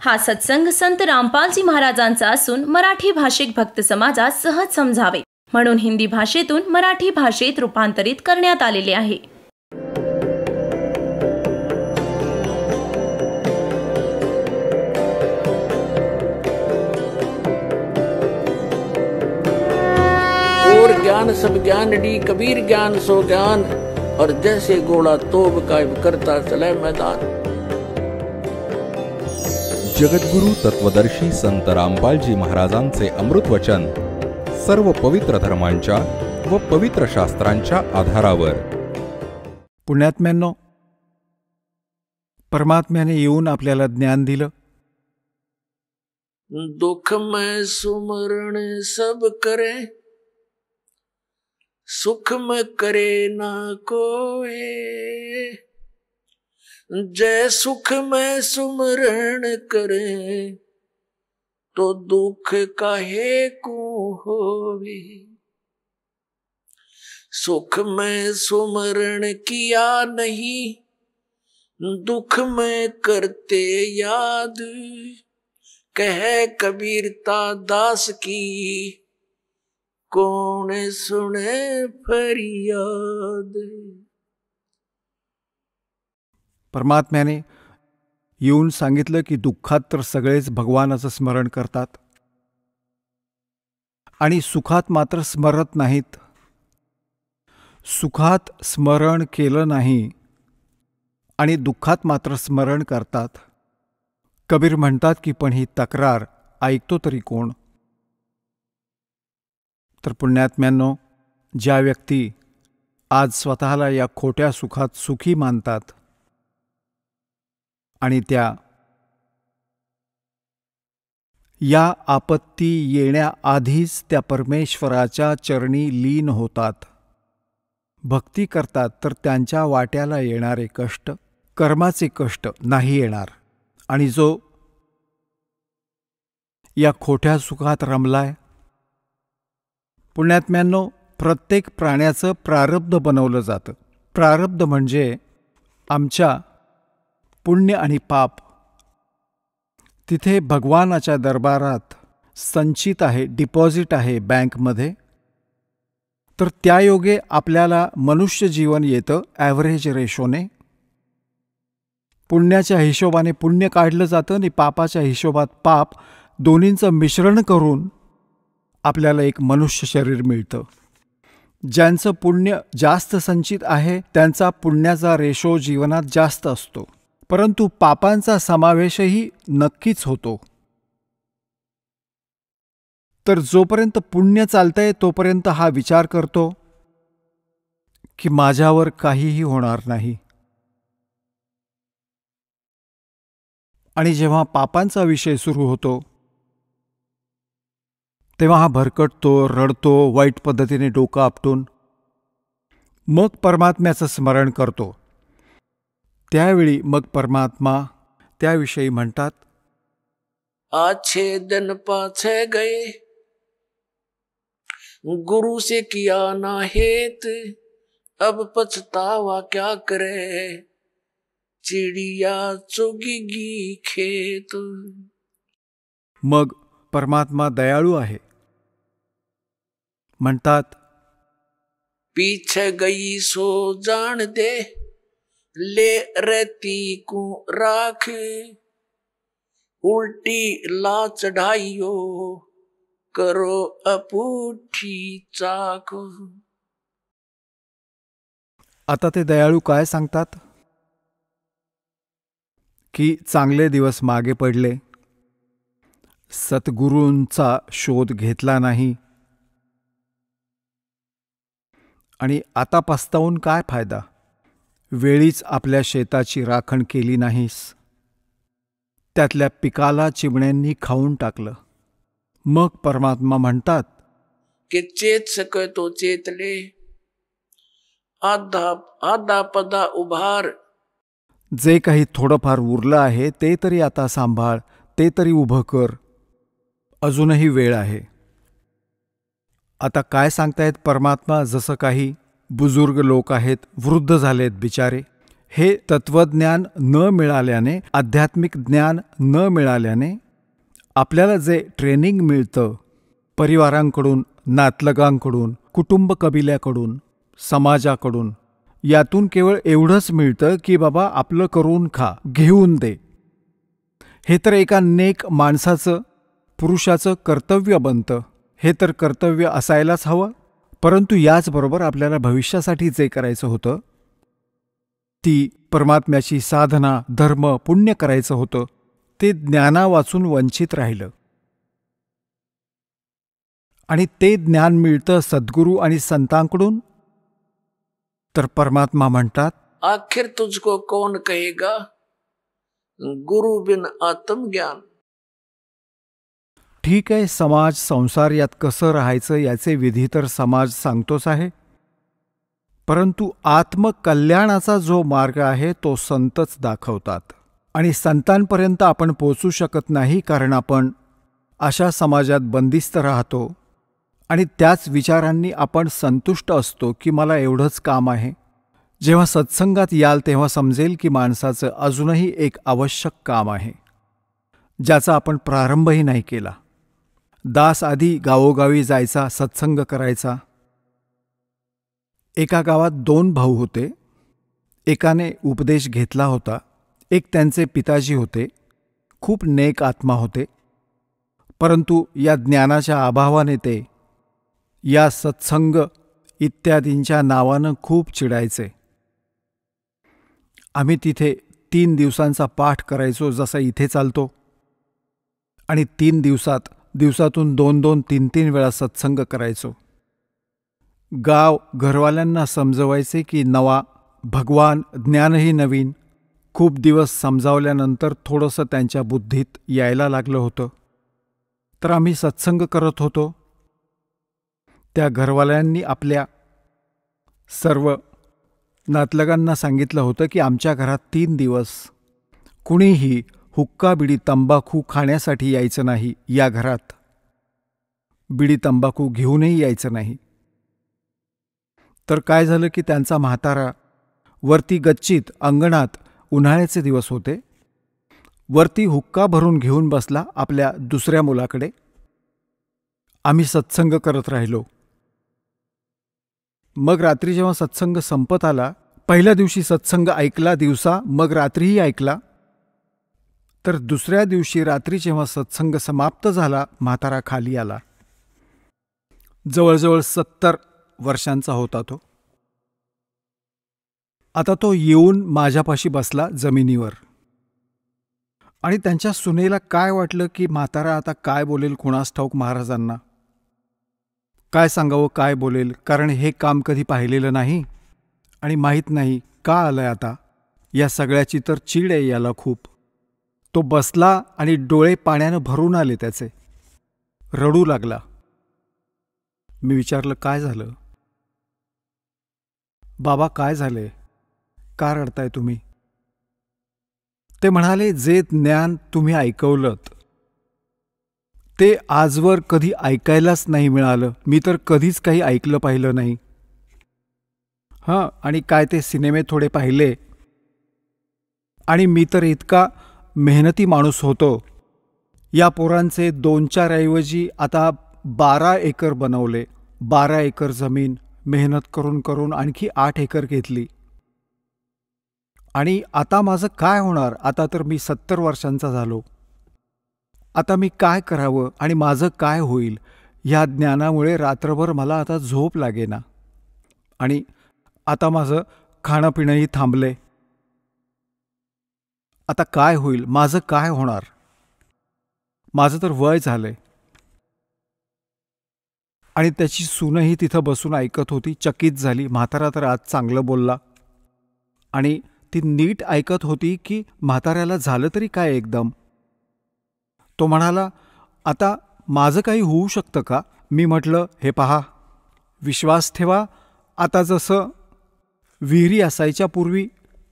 हा सत्संग संत रामपालजी महाराजांचा असून मराठी भाषिक भक्त समाजास सहज समजावे म्हणून हिंदी भाषेतून मराठी भाषेत रूपांतरित करण्यात आलेले आहे. और ज्ञान सब ज्ञान डी कबीर ज्ञान सो ज्ञान और जैसे घोड़ा तोब का करता चले मैदान. जगद्गुरु तत्वदर्शी संत रामपालजी महाराजांचे अमृत वचन सर्व पवित्र धर्मांच्या व पवित्र शास्त्रांच्या आधारावर. पुण्यात्म्यांनो, परमात्म्याने येऊन आपल्याला ज्ञान दिलं. दुख में सुमरण सब करे सुख में करे ना कोई. जय सुख में सुमरण करे तो दुख काहे को होवे. सुख में सुमरण किया नहीं दुख में करते याद. कह कबीरता दास की कौन सुने फरियाद. परमात्म्याने येऊन सांगितलं की दुःखात तर सगळेच भगवानाचं स्मरण करतात आणि सुखात मात्र स्मरत नाहीत. सुखात स्मरण केलं नाही आणि दुःखात मात्र स्मरण करतात. कबीर म्हणतात की पण ही तक्रार ऐकतो तरी कोण. तर पुण्यात्म्यांनो, ज्या व्यक्ती आज स्वतःला या खोट्या सुखात सुखी मानतात आणि त्या या आपत्ती येण्याआधीच त्या परमेश्वराच्या चरणी लीन होतात, भक्ती करतात, तर त्यांच्या वाट्याला येणारे कष्ट कर्माचे कष्ट नाही येणार. आणि जो या खोट्या सुखात रमलाय, पुण्यात्म्यांनो, प्रत्येक प्राण्याचं प्रारब्ध बनवलं जातं. प्रारब्ध म्हणजे आमच्या पुण्य आणि पाप तिथे भगवानाच्या दरबारात संचित आहे, डिपॉझिट आहे बँकमध्ये. तर त्यायोगे आपल्याला मनुष्य जीवन येतं ॲव्हरेज रेशोने. पुण्याच्या हिशोबाने पुण्य काढलं जातं आणि पापाच्या हिशोबात पाप, दोन्हींचं मिश्रण करून आपल्याला एक मनुष्य शरीर मिळतं. ज्यांचं पुण्य जास्त संचित आहे त्यांचा पुण्याचा रेशो जीवनात जास्त असतो, परंतु पापांचा समावेशही नक्कीच होतो. तर जोपर्यंत पुण्य चालतंय तोपर्यंत हा विचार करतो की माझ्यावर काहीही होणार नाही. आणि जेव्हा पापांचा विषय सुरू होतो तेव्हा हा भरकटतो, रडतो, वाईट पद्धतीने डोकं आपटून. मग परमात्म्याचं स्मरण करतो. त्यावेळी मग परमात्मा त्याविषयी म्हणतात, अच्छे दिन पाछे गए गुरु से किया ना हेत. अब पछतावा क्या करे चिड़िया चुगेगी खेत. मग परमात्मा दयाळू आहे. म्हणतात, पीछे गई सो जान दे ले रहती को राख. उल्टी ला चढ़ाइयो करो अपूठी चाक. आता ते दयाळू काय सांगतात की चांगले दिवस मागे पडले, सद्गुरूंचा शोध घेतला नाही आणि आता पस्तावून काय फायदा. वेळीच आपल्या शेताची राखण केली नाहीस, त्यातल्या पिकाला चिमण्यांनी खाऊन टाकलं. मग परमात्मा म्हणतात कि चेत सके तो चेत ले आधा आधा पदा उभार. जे काही थोडंफार उरलं आहे ते तरी आता सांभाळ, ते तरी उभं कर, अजूनही वेळ आहे. आता काय सांगतायत परमात्मा, जसं काही बुजुर्ग लोक आहेत, वृद्ध झालेत बिचारे, हे तत्वज्ञान न मिळाल्याने, आध्यात्मिक ज्ञान न मिळाल्याने आपल्याला जे ट्रेनिंग मिळतं परिवारांकडून, नातलगांकडून, कुटुंब कबिल्याकडून, समाजाकडून, यातून केवळ एवढंच मिळतं की बाबा आपलं करून खा, घेऊन दे. हे तर एका नेक माणसाचं, पुरुषाचं कर्तव्य बनतं. हे तर कर्तव्य असायलाच हवं. परंतु याचबरोबर आपल्याला भविष्यासाठी जे करायचं होतं, ती परमात्म्याची साधना, धर्म, पुण्य करायचं होतं, ते ज्ञाना वाचून वंचित राहिलं. आणि ते ज्ञान मिळतं सद्गुरू आणि संतांकडून. तर परमात्मा म्हणतात, आखिर तुझको कौन कहेगा गुरु बिन आत्मज्ञान. ठीक आहे, समाज, संसार यात कसं राहायचं याचे विधी तर समाज सांगतोच आहे. परंतु आत्मकल्याणाचा जो मार्ग आहे तो संतच दाखवतात. आणि संतांपर्यंत आपण पोचू शकत नाही, कारण आपण अशा समाजात बंदिस्त राहतो आणि त्याच विचारांनी आपण संतुष्ट असतो की मला एवढंच काम आहे. जेव्हा सत्संगात याल तेव्हा समजेल की माणसाचं अजूनही एक आवश्यक काम आहे, ज्याचा आपण प्रारंभही नाही केला. दास आधी गावोगावी जायचा, सत्संग करायचा. एका गावात 2 भाऊ होते. एकाने उपदेश घेतला होता. एक त्यांचे पिताजी होते. खूप नेक आत्मा होते. परंतु या ज्ञानाच्या अभावाने ते या सत्संग इत्यादींच्या नावानं खूप चिडायचे. आम्ही तिथे 3 दिवसांचा पाठ करायचो, जसा इथे चालतो. आणि 3 दिवसातून 2-2, 3-3 वेळा सत्संग करायचो. गाव घरवाल्यांना समजवायचे की नवा भगवान, ज्ञानही नवीन. खूप दिवस समजावल्यानंतर थोडंसं त्यांच्या बुद्धीत यायला लागलं होतं. तर आम्ही सत्संग करत होतो. त्या घरवाल्यांनी आपल्या सर्व नातलगांना सांगितलं होतं की आमच्या घरात 3 दिवस कुणीही हुक्का, बिडी, तंबाखू खाण्यासाठी यायचं नाही. या घरात बिडी, तंबाखू घेऊनही यायचं नाही. तर काय झालं की त्यांचा म्हातारा वरती गच्चीत अंगणात, उन्हाळ्याचे दिवस होते, वरती हुक्का भरून घेऊन बसला आपल्या दुसऱ्या मुलाकडे. आम्ही सत्संग करत राहिलो. मग रात्री जेव्हा सत्संग संपत आला, पहिल्या दिवशी सत्संग ऐकला दिवसा, मग रात्रीही ऐकला. तर दुसऱ्या दिवशी रात्री जेव्हा सत्संग समाप्त झाला, म्हातारा खाली आला. जवळजवळ 70 वर्षांचा होता तो. आता तो येऊन माझ्यापाशी बसला जमिनीवर. आणि त्यांच्या सुनेला काय वाटलं की म्हातारा आता काय बोलेल कुणास ठाऊक महाराजांना. काय सांगावं, काय बोलेल, कारण हे काम कधी पाहिलेलं नाही आणि माहीत नाही का आलंय आता. या सगळ्याची तर चीड आहे याला खूप. तो बसला आणि डोळे पाण्यानं भरून आले त्याचे. रडू लागला. मी विचारलं, काय झालं बाबा, काय झाले, का रडताय तुम्ही? ते म्हणाले, जे ज्ञान तुम्ही ऐकवलंत ते आजवर कधी ऐकायलाच नाही मिळालं. मी तर कधीच काही ऐकलं पाहिलं नाही. आणि काय ते सिनेमे थोडे पाहिले. आणि मी तर इतका मेहनती माणूस होतो. या पोरांचे 2-4 ऐवजी आता 12 एकर बनवले. 12 एकर जमीन मेहनत करून करून आणखी 8 एकर घेतली. आणि आता माझं काय होणार? आता तर मी 70 वर्षांचा झालो. आता मी काय करावं आणि माझं काय होईल? ह्या ज्ञानामुळे रात्रभर मला आता झोप लागेना. आणि आता माझं खाणं पिणंही थांबले. आता काय होईल? माझं काय होणार? माझं तर वय झालंय. आणि त्याची सूनही तिथं बसून ऐकत होती, चकित झाली. म्हातारा तर आज चांगलं बोलला. आणि ती नीट ऐकत होती की म्हाताऱ्याला झालं तरी काय एकदम. तो म्हणाला, आता माझं काही होऊ शकतं का? मी म्हटलं, हे पहा, विश्वास ठेवा. आता जसं विहिरी असायच्या पूर्वी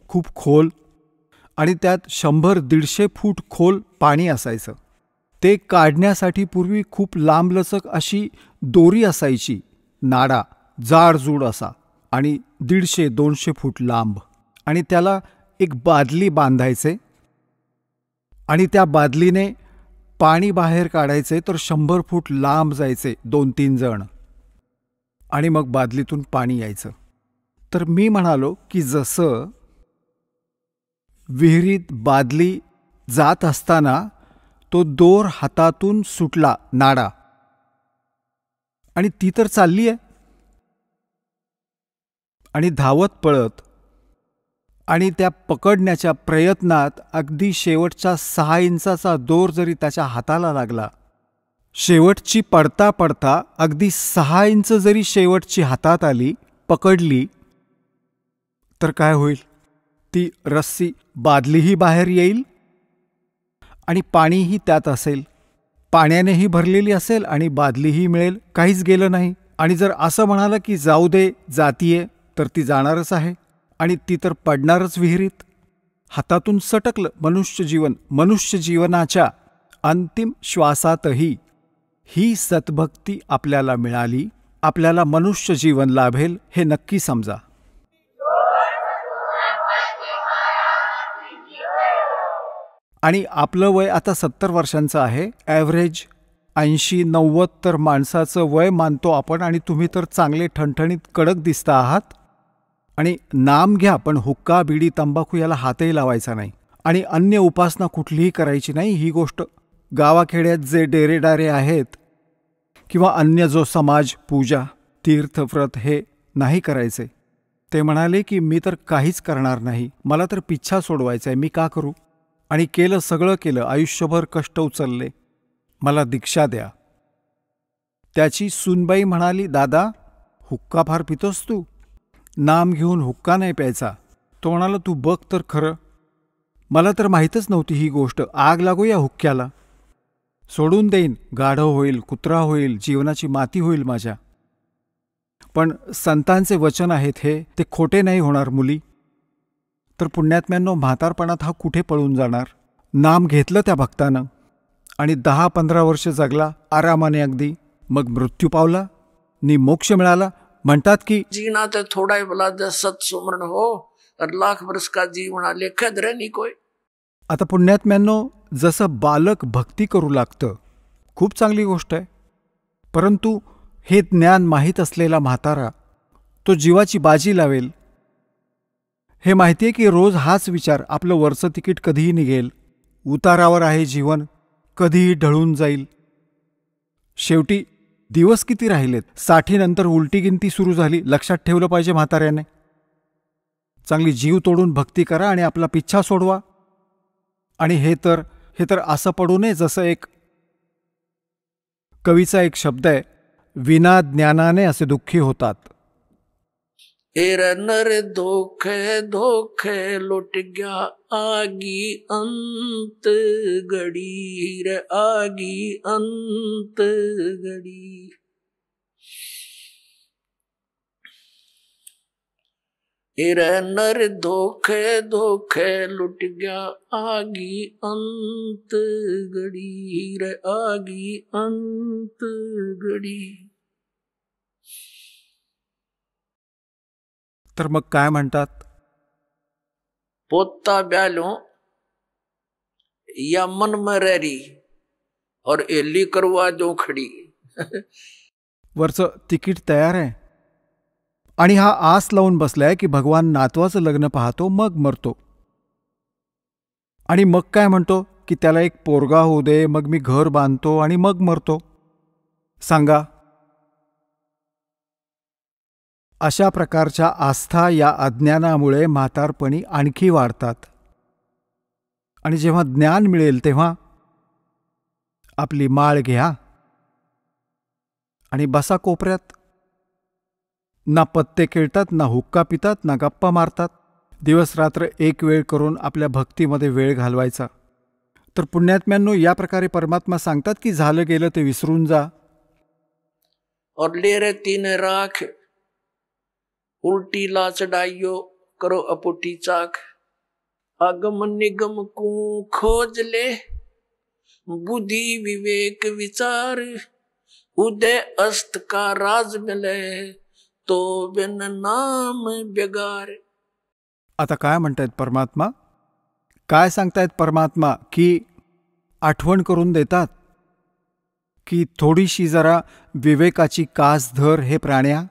खूप खोल आणि त्यात 100-150 फूट खोल पाणी असायचं. ते काढण्यासाठी पूर्वी खूप लांबलचक अशी दोरी असायची, नाडा जाडजूड असा, आणि 150-200 फूट लांब. आणि त्याला एक बादली बांधायचे आणि त्या बादलीने पाणी बाहेर काढायचे, तर 100 फूट लांब जायचे 2-3 जण, आणि मग बादलीतून पाणी यायचं. तर मी म्हणालो की जसं विहिरीत बादली जात असताना तो दोर हातातून सुटला, नाडा, आणि ती तर चालली आहे, आणि धावत पळत, आणि त्या पकडण्याच्या प्रयत्नात अगदी शेवटच्या 6 इंचाचा दोर जरी त्याच्या हाताला लागला, शेवटची पडता पडता अगदी 6 इंच जरी शेवटची हातात आली, पकडली, तर काय होईल? ती रस्सी, बादलीही बाहेर येईल आणि पाणीही त्यात असेल, पाण्यानेही भरलेली असेल आणि बादलीही मिळेल, काहीच गेलं नाही. आणि जर असं म्हणालं की जाऊ दे, जातीये, तर ती जाणारच आहे आणि ती तर पडणारच विहिरीत. हातातून सटकलं मनुष्य जीवनाच्या अंतिम श्वासातही ही सद्भक्ती आपल्याला मिळाली, आपल्याला मनुष्य जीवन लाभेल हे नक्की समजा. आणि आपलं वय आता 70 वर्षांचं आहे. ॲव्हरेज 80-90 तर माणसाचं वय मानतो आपण, आणि तुम्ही तर चांगले ठणठणीत कडक दिसता आहात. आणि नाम घ्या, पण हुक्का, बिडी, तंबाखू याला हातही लावायचा नाही, आणि अन्य उपासना कुठलीही करायची नाही. ही गोष्ट गावाखेड्यात जे डेरेडारे आहेत किंवा अन्य जो समाज, पूजा, तीर्थव्रत हे नाही करायचे. ते म्हणाले की मी तर काहीच करणार नाही, मला तर पिच्छा सोडवायचा आहे, मी का करू? आणि केलं, सगळं केलं, आयुष्यभर कष्ट उचलले, मला दीक्षा द्या. त्याची सूनबाई म्हणाली, दादा हुक्का फार पितोस तू, नाम घेऊन हुक्का नाही प्यायचा. तो म्हणाला, तू बघ तर खरं, मला तर माहीतच नव्हती ही गोष्ट, आग लागू या हुक्क्याला, सोडून देईन, गाढव होईल, कुत्रा होईल, जीवनाची माती होईल माझ्या. पण संतांचे वचन आहेत हे, ते खोटे नाही होणार मुली. तर पुण्यात्म्यांनो, म्हातारपणात हा कुठे पळून जाणार? नाम घेतलं त्या भक्तानं आणि 10-15 वर्ष जगला आरामाने अगदी, मग मृत्यू पावला नि मोक्ष मिळाला. म्हणतात की जीना तो थोड़ा ही भला जस सत सुमरण हो और लाख वर्ष का जीवना लेखद रहनी कोई. आता पुण्यात्म्यांनो, जसं बालक भक्ती करू लागतं, खूप चांगली गोष्ट आहे, परंतु हे ज्ञान माहीत असलेला म्हातारा तो जीवाची बाजी लावेल. हे माहिती आहे की रोज हाच विचार, आपलं वरचं तिकीट कधीही निघेल, उतारावर आहे जीवन, कधीही ढळून जाईल. शेवटी दिवस किती राहिलेत? 60 नंतर उलटी गिनती सुरू झाली. लक्षात ठेवलं पाहिजे म्हाताऱ्याने. चांगली जीव तोडून भक्ती करा आणि आपला पिच्छा सोडवा. आणि हे तर असं पडू नये, जसं एक कवीचा एक शब्द आहे, विना ज्ञानाने असे दुःखी होतात. एर नर धोखे धोखे लुट गया आगी अंत घड़ी रे आगी अंत घड़ी. एर नर धोखे धोखे लुट गया आगी अंत घड़ी रे आगी अंत घड़ी. तर मग काय म्हणतात? पोता ब्यालो या मन में रही और एली करवा जो खडी. वरचं तिकीट तयार आहे आणि हा आस लावून बसलाय की भगवान नातवाचं लग्न पाहतो मग मरतो. आणि मग काय म्हणतो की त्याला एक पोरगा होऊ दे, मग मी घर बांधतो आणि मग मरतो. सांगा, अशा प्रकारच्या आस्था या अज्ञानामुळे म्हातारपणी आणखी वाढतात. आणि जेव्हा ज्ञान मिळेल तेव्हा आपली माळ घ्या आणि बसा कोपऱ्यात. ना पत्ते खेळतात, ना हुक्का पितात, ना गप्पा मारतात. दिवस रात्र एक वेळ करून आपल्या भक्तीमध्ये वेळ घालवायचा. तर पुण्यात्म्यांनो, या प्रकारे परमात्मा सांगतात की झालं गेलं ते विसरून जा. और ले रे तीन राख उल्टी ला चढ़ाइयो करो अपुटी चाक. आगम निगम को खोज ले बुद्धि विवेक विचार. उदय अस्त का राज मिले तो बिन नाम बेगार. आता काय म्हणतायत परमात्मा? काय सांगतायत परमात्मा? की आठवण करून देतात की थोडीशी जरा विवेकाची कास धर हे प्राण्या.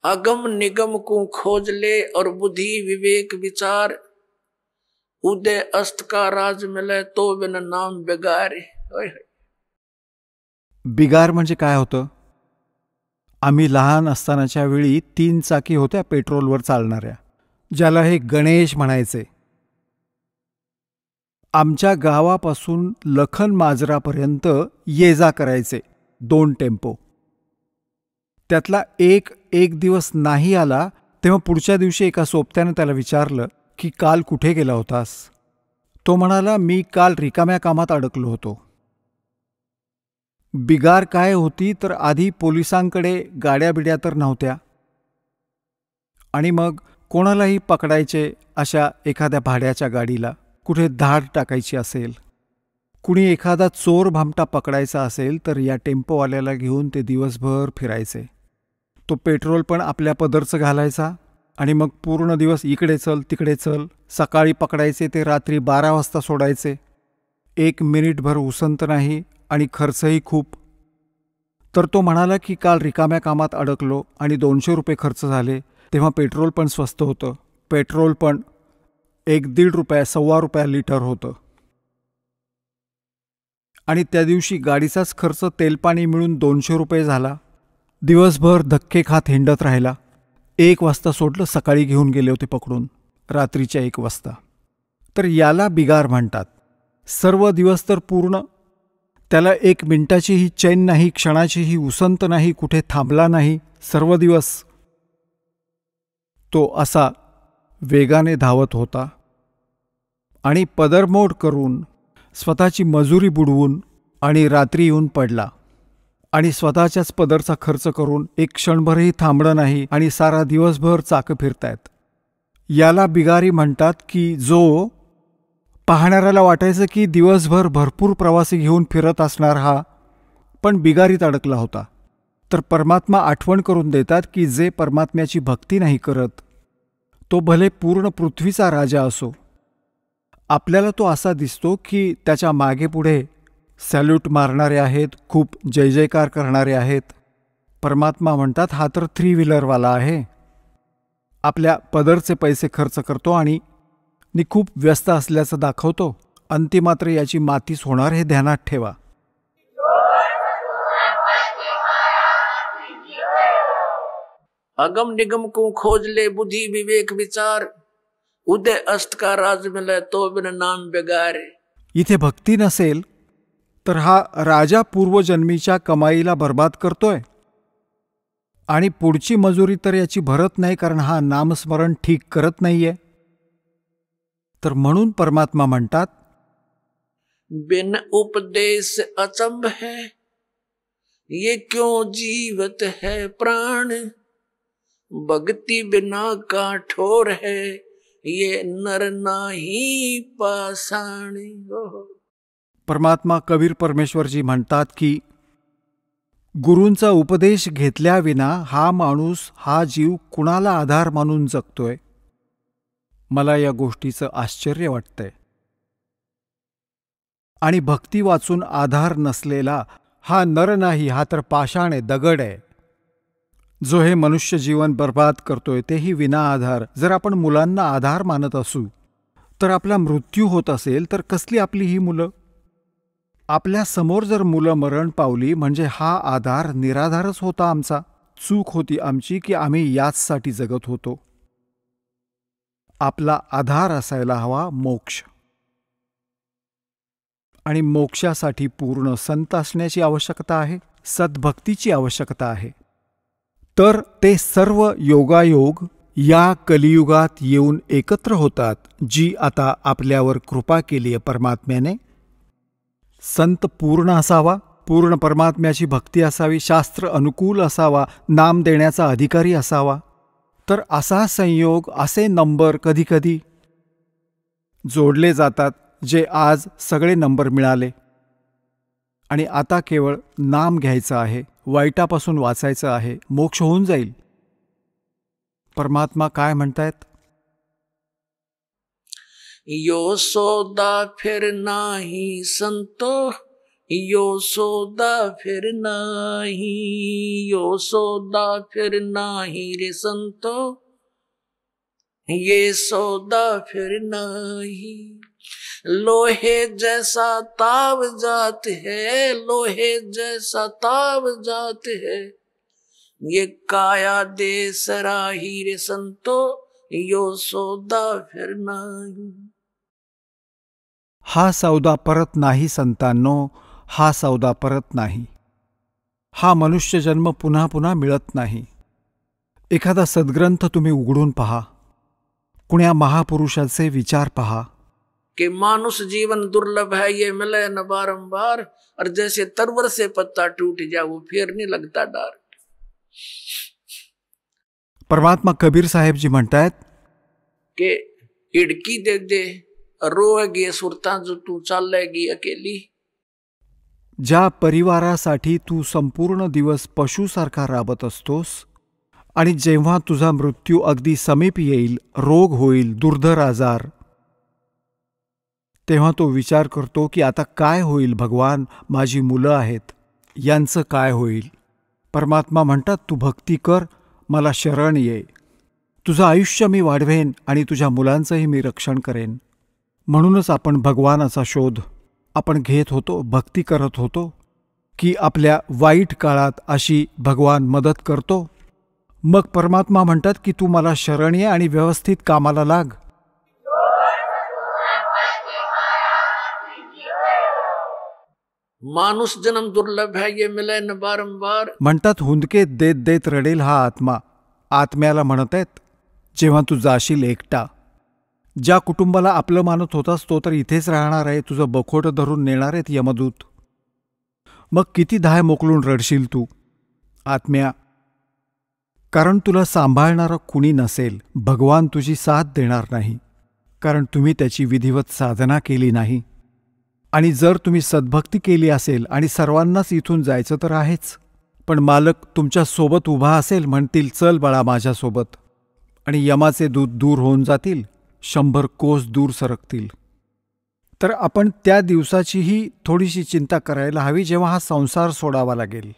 अगम निगम को खोज ले और बुद्धि विवेक विचार, उदय अस्त का राज मिले तो बिन नाम बिगारे. बिगार म्हणजे काय होतं? आम्ही लहान असतानाच्या वेळी 3 चाकी होत्या पेट्रोलवर चालणाऱ्या, ज्याला हे गणेश म्हणायचे. आमच्या गावापासून लखन माजरापर्यंत ये जा करायचे 2 टेम्पो. त्यातला एक दिवस नाही आला तेव्हा पुढच्या दिवशी एका सोबत्यानं त्याला विचारलं की काल कुठे गेला होतास? तो म्हणाला, मी काल रिकाम्या कामात अडकलो होतो. बिगार काय होती तर आधी पोलिसांकडे गाड्या बिड्या तर नव्हत्या, आणि मग कोणालाही पकडायचे अशा एखाद्या भाड्याच्या गाडीला, कुठे धाड टाकायची असेल, कुणी एखादा चोर भामटा पकडायचा असेल तर या टेम्पोवाल्याला घेऊन ते दिवसभर फिरायचे. तो पेट्रोल पण आपल्या पदरचं घालायचा आणि मग पूर्ण दिवस इकडे चल तिकडे चल. सकाळी पकडायचे ते रात्री 12 वाजता सोडायचे. 1 मिनिटभर उसंत नाही आणि खर्चही खूप. तर तो म्हणाला की काल रिकाम्या कामात अडकलो आणि 200 रुपये खर्च झाले. तेव्हा पेट्रोल पण स्वस्त होतं. पेट्रोल पण 1-1.5 रुपया, ₹1.25 लिटर होतं. आणि त्या दिवशी गाडीचाच खर्च तेलपाणी मिळून 200 रुपये झाला. दिवसभर धक्के खात हिंडत राहिला. 1 वाजता सोडलं, सकाळी घेऊन गेले होते पकडून, रात्रीच्या 1 वाजता. तर याला बिगार म्हणतात. सर्व दिवस तर पूर्ण त्याला 1 मिनिटाचीही चैन नाही, क्षणाचीही उसंत नाही, कुठे थांबला नाही. सर्व दिवस तो असा वेगाने धावत होता आणि पदरमोड करून, स्वतःची मजुरी बुडवून आणि रात्री येऊन पडला आणि स्वतःच्याच पदरचा खर्च करून 1 क्षणभरही थांबणं नाही आणि सारा दिवसभर चाकं फिरतायत. याला बिगारी म्हणतात की जो पाहणाऱ्याला वाटायचं की दिवसभर भरपूर प्रवासी घेऊन फिरत असणार हा, पण बिगारीत अडकला होता. तर परमात्मा आठवण करून देतात की जे परमात्म्याची भक्ती नाही करत, तो भले पूर्ण पृथ्वीचा राजा असो, आपल्याला तो असा दिसतो की त्याच्या मागे पुढे सॅल्यूट मारणारे आहेत, खूप जय जयकार करणारे आहेत. परमात्मा म्हणतात हा तर 3 व्हीलरवाला आहे, आपल्या पदरचे पैसे खर्च करतो आणि खूप व्यस्त असल्याचं दाखवतो. अंतिमात्र याची मातीच होणार हे ध्यानात ठेवा. अगम निगम को खोज ले बुद्धि विवेक विचार, उदय अस्त का राज मिले तो बिन नाम बिगारे. इथे भक्ती नसेल तर हा राजा पूर्वजन्मीच्या कमाईला बर्बाद करतोय आणि पुढची मजुरी तर याची भरत नाही, कारण हा नामस्मरण ठीक करत नाहीये. तर म्हणून परमात्मा म्हणतात, बिन उपदेश अचंभ है ये क्यों जीवत है प्राण, भक्ति बिना काठोर है ये नर नाही पाषाण. परमात्मा कबीर परमेश्वरजी म्हणतात की गुरूंचा उपदेश घेतल्याविना हा माणूस, हा जीव कुणाला आधार मानून जगतोय. मला या गोष्टीचं आश्चर्य वाटतंय. आणि भक्ती वाचून आधार नसलेला हा नर नाही, हा तर पाषाण आहे, दगड आहे. जो हे मनुष्य जीवन बर्बाद करतोय तेही विना आधार. जर आपण मुलांना आधार मानत असू तर आपला मृत्यू होत असेल तर कसली आपली ही मुलं? आपल्या समोर जर मुलं मरण पावली म्हणजे हा आधार निराधारच होता आमचा. चूक होती आमची की आम्ही याचसाठी जगत होतो. आपला आधार असायला हवा मोक्ष, आणि मोक्षासाठी पूर्ण संत असण्याची आवश्यकता आहे, सद्भक्तीची आवश्यकता आहे. तर ते सर्व योगायोग या कलियुगात येऊन एकत्र होतात, जी आता आपल्यावर कृपा केली आहे परमात्म्याने. संत पूर्ण असावा, पूर्ण परमात्म्याची भक्ती असावी, शास्त्र अनुकूल असावा, नाम देण्याचा अधिकारी असावा. तर असा संयोग, असे नंबर कधीकधी जोडले जातात, जे आज सगळे नंबर मिळाले आणि आता केवळ नाम घ्यायचं आहे, वाईटापासून वाचायचं आहे, मोक्ष होऊन जाईल. परमात्मा काय म्हणतायत? यो सौदा फिर नाही संतो, यो सौदा फिर नाही, यो सौदा फिर नाही रे संतो, ये सौदा फिर नाही। लोहे जैसा ताव जात है, लोहे जैसा ताव जात है, ये काया दे सराही रे संतो, यो सौदा फिर नाही। हा सौदा परत नाही संतांनो, हा सौदा परत नाही। हा मनुष्य जन्म पुन्हा पुन्हा मिळत नाही। एखादा सद्ग्रंथ तुम्ही उघडून पहा, कुण्या महापुरुषाचे विचार पहा कि मानुष जीवन दुर्लभ है, ये मिले न बारंबार, और जैसे तरवर से पत्ता टूट जाए वो फिर नहीं लगता डार। परमात्मा कबीर साहेब जी म्हणतायत कि हिडकी दे दे, रोएगी सुरता जो तू चालेगी अकेली। ज्या परिवारासाठी तू संपूर्ण दिवस पशुसारखा राबत असतोस आणि जेव्हा तुझा मृत्यू अगदी समीप येईल, रोग होईल, दुर्धर आजार, तेव्हा तो विचार करतो की आता काय होईल भगवान, माझी मुलं आहेत, यांचं काय होईल? परमात्मा म्हणतात तू भक्ती कर, मला शरण ये, तुझं आयुष्य मी वाढवेन आणि तुझ्या मुलांचंही मी रक्षण करेन। म्हणूनच आपण भगवानाचा शोध आपण घेत होतो, भक्ती करत होतो की आपल्या वाईट काळात अशी भगवान मदत करतो। मग परमात्मा म्हणतात की तू मला शरण ये आणि व्यवस्थित कामाला लाग। मानुष जन्म दुर्लभ है, ये मिले न बारंबार। म्हणतात हुंदके देत देत रडेल हा आत्मा। आत्म्याला म्हणत आहेत जेव्हा तू जाशील एकटा, ज्या कुटुंबाला आपलं मानत होतास तो तर इथेच राहणार आहे, तुझं बखोटं धरून नेणार आहेत यमदूत। मग किती धाय मोकलून रडशील तू आत्म्या, कारण तुला सांभाळणारं कुणी नसेल। भगवान तुझी साथ देणार नाही, कारण तुम्ही त्याची विधिवत साधना केली नाही। आणि जर तुम्ही सद्भक्ती केली असेल आणि सर्वांनाच इथून जायचं तर आहेच, पण मालक तुमच्या सोबत उभा असेल, म्हणतील चल बाळा माझ्यासोबत, आणि यमाचे दूत दूर होऊन जातील, 100 कोस दूर सरकतील। तर आपण त्या दिवसाचीही थोडीशी चिंता करायला हवी जेव्हा हा संसार सोडावा लागेल।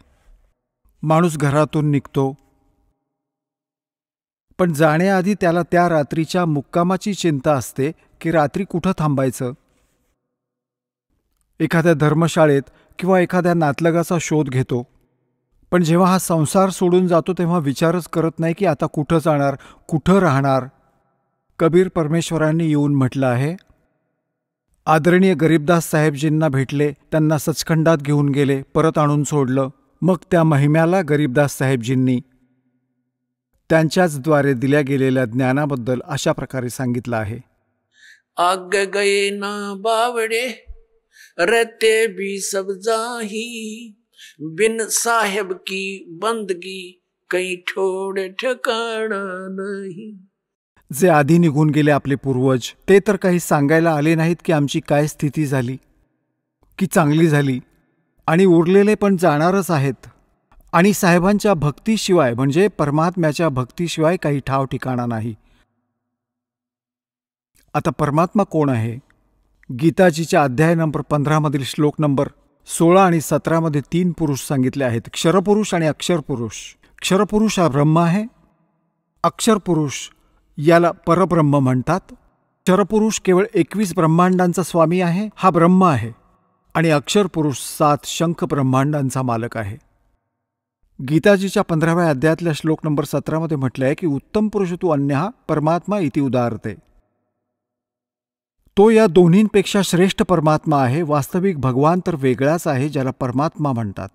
माणूस घरातून निघतो, पण जाण्याआधी त्याला त्या रात्रीच्या मुक्कामाची चिंता असते की रात्री कुठं थांबायचं। एखाद्या धर्मशाळेत किंवा एखाद्या नातलगाचा शोध घेतो, पण जेव्हा हा संसार सोडून जातो तेव्हा विचारच करत नाही की आता कुठं जाणार, कुठं राहणार। कबीर परमेश्वरांनी येऊन म्हटलं आहे, आदरणीय गरीबदास साहेबजींना भेटले, त्यांना सचखंडात घेऊन गेले, परत आणून सोडलं। मग त्या महिम्याला गरीबदास साहेबजींनी त्यांच्याचद्वारे दिल्या गेलेल्या ज्ञानाबद्दल अशा प्रकारे सांगितलं आहे, आग गए ना बावड़े, रहते भी सब जाही, बिन साहेब की बंदगी कहीं ठोड़ ठिकाणा नहीं। जे आधी निघून गेले आपले पूर्वज, ते तर काही सांगायला आले नाहीत की आमची काय स्थिती झाली, की चांगली झाली, आणि उरलेले पण जाणारच आहेत। आणि साहेबांच्या भक्तीशिवाय म्हणजे परमात्म्याच्या भक्तीशिवाय काही ठाव ठिकाणा नाही। आता परमात्मा कोण आहे? गीताजीच्या अध्याय नंबर 15 मधील श्लोक नंबर 16 आणि 17 मध्ये 3 पुरुष सांगितले आहेत, क्षरपुरुष आणि अक्षरपुरुष। क्षरपुरुष हा ब्रह्म आहे, अक्षरपुरुष याला परब्रह्म म्हणतात। क्षरपुरुष केवळ 21 ब्रह्मांडांचा स्वामी आहे, हा ब्रह्म आहे, आणि अक्षरपुरुष 7 शंख ब्रह्मांडांचा मालक आहे। गीताजीच्या 15व्या अध्यायातल्या श्लोक नंबर 17 मध्ये म्हटलं आहे की उत्तम पुरुष तू अन्यः परमात्मा इति उदारते। तो या दोन्हींपेक्षा श्रेष्ठ परमात्मा आहे। वास्तविक भगवान तर वेगळाच आहे, ज्याला परमात्मा म्हणतात,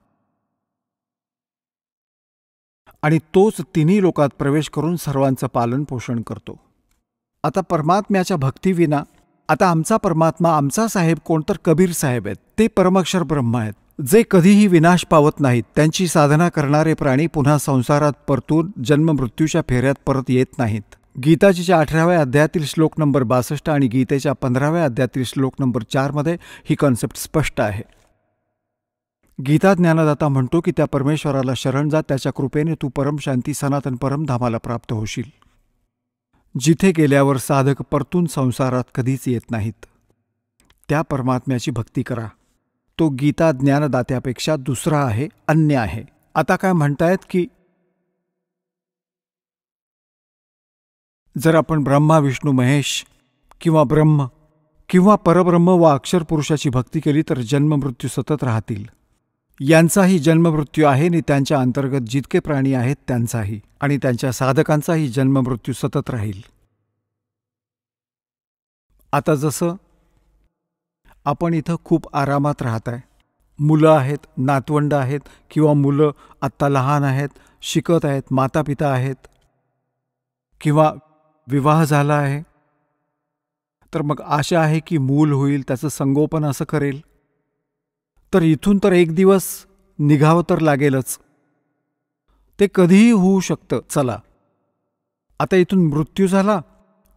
आणि तोच तिन्ही लोकात प्रवेश करून सर्वांचं पालन पोषण करतो। आता परमात्म्याच्या भक्तीविना, आता आमचा परमात्मा, आमचा साहेब कोण तर कबीर साहेब आहेत, ते परमाक्षर ब्रह्म आहेत, जे कधीही विनाश पावत नाहीत। त्यांची साधना करणारे प्राणी पुन्हा संसारात परतून जन्ममृत्यूच्या फेऱ्यात परत येत नाहीत। गीताजीच्या 18व्या अध्यायातील श्लोक नंबर 62 आणि गीतेच्या 15व्या अध्यायातील श्लोक नंबर 4 मध्ये ही कॉन्सेप्ट स्पष्ट आहे। गीता ज्ञानदाता म्हणतो की त्या परमेश्वराला शरण जा, त्याच्या कृपेने तू परमशांती सनातन परमधामाला प्राप्त होशील। जिथे गेल्यावर साधक परतून संसारात कधीच येत नाहीत. त्या परमात्म्याची भक्ती करा. तो गीता ज्ञानदात्यापेक्षा दुसरा आहे, अन्य आहे. आता काय म्हणतायत की जर आपण ब्रह्मा विष्णू महेश किंवा ब्रह्म किंवा परब्रह्म व अक्षर पुरुषाची भक्ती केली तर जन्ममृत्यू सतत राहतील. यांचाही जन्ममृत्यू आहे आणि त्यांच्या अंतर्गत जितके प्राणी आहेत त्यांचाही आणि त्यांच्या साधकांचाही जन्ममृत्यू सतत राहील. आता जसं आपण इथं खूप आरामात राहत आहे, मुलं आहेत, नातवंड आहेत किंवा मुलं आत्ता लहान आहेत, शिकत आहेत, मातापिता आहेत किंवा विवाह झाला आहे, तर मग आशा आहे की मूल होईल, त्याचं संगोपन असं करेल. तर इथून तर एक दिवस निघावं तर लागेलच. ते कधीही होऊ शकतं. चला, आता इथून मृत्यू झाला,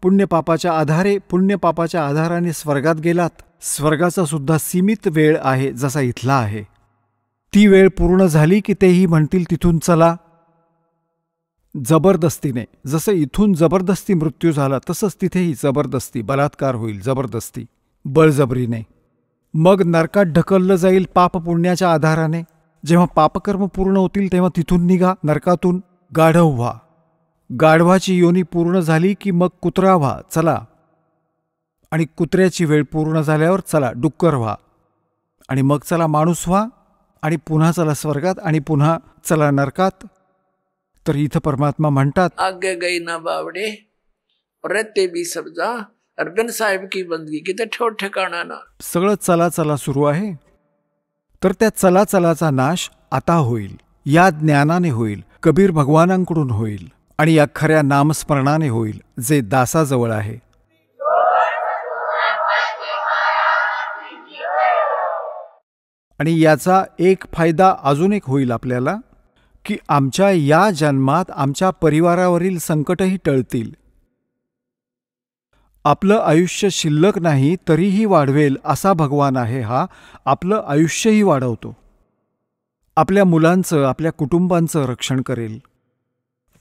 पुण्यपापाच्या आधाराने स्वर्गात गेलात. स्वर्गाचा सुद्धा सीमित वेळ आहे जसा इथला आहे. ती वेळ पूर्ण झाली की तेही म्हणतील तिथून चला. जबरदस्तीने, जसं इथून जबरदस्ती मृत्यू झाला तसंच तिथेही जबरदस्ती, बलात्कार होईल, जबरदस्ती, बळजबरीने. मग नरकात ढकललं जाईल पाप पुण्याच्या आधाराने. जेव्हा पापकर्म पूर्ण होतील तेव्हा तिथून निघा, नरकातून गाढव व्हा. गाढवाची योनी पूर्ण झाली की मग कुत्रा व्हा, चला. आणि कुत्र्याची वेळ पूर्ण झाल्यावर चला डुक्कर व्हा. आणि मग चला माणूस व्हा. आणि पुन्हा चला स्वर्गात आणि पुन्हा चला नरकात. तर इथं परमात्मा म्हणतात, आगे गई ना बावडे रहते भी सब जा, अर्गन साहेब की बंदगी किती ठेव ठिकाणा ना. सगळं चला चला सुरू आहे. तर त्या चला चलाचा नाश आता होईल, या ज्ञानाने होईल, कबीर भगवानांकडून होईल आणि या खऱ्या नामस्मरणाने होईल जे दासाजवळ आहे. आणि याचा एक फायदा अजून एक होईल आपल्याला की आमच्या या जन्मात आमच्या परिवारावरील संकटही टळतील. आपलं आयुष्य शिल्लक नाही तरीही वाढवेल असा भगवान आहे हा. आपलं आयुष्यही वाढवतो. आपल्या मुलांचं, आपल्या कुटुंबांचं रक्षण करेल,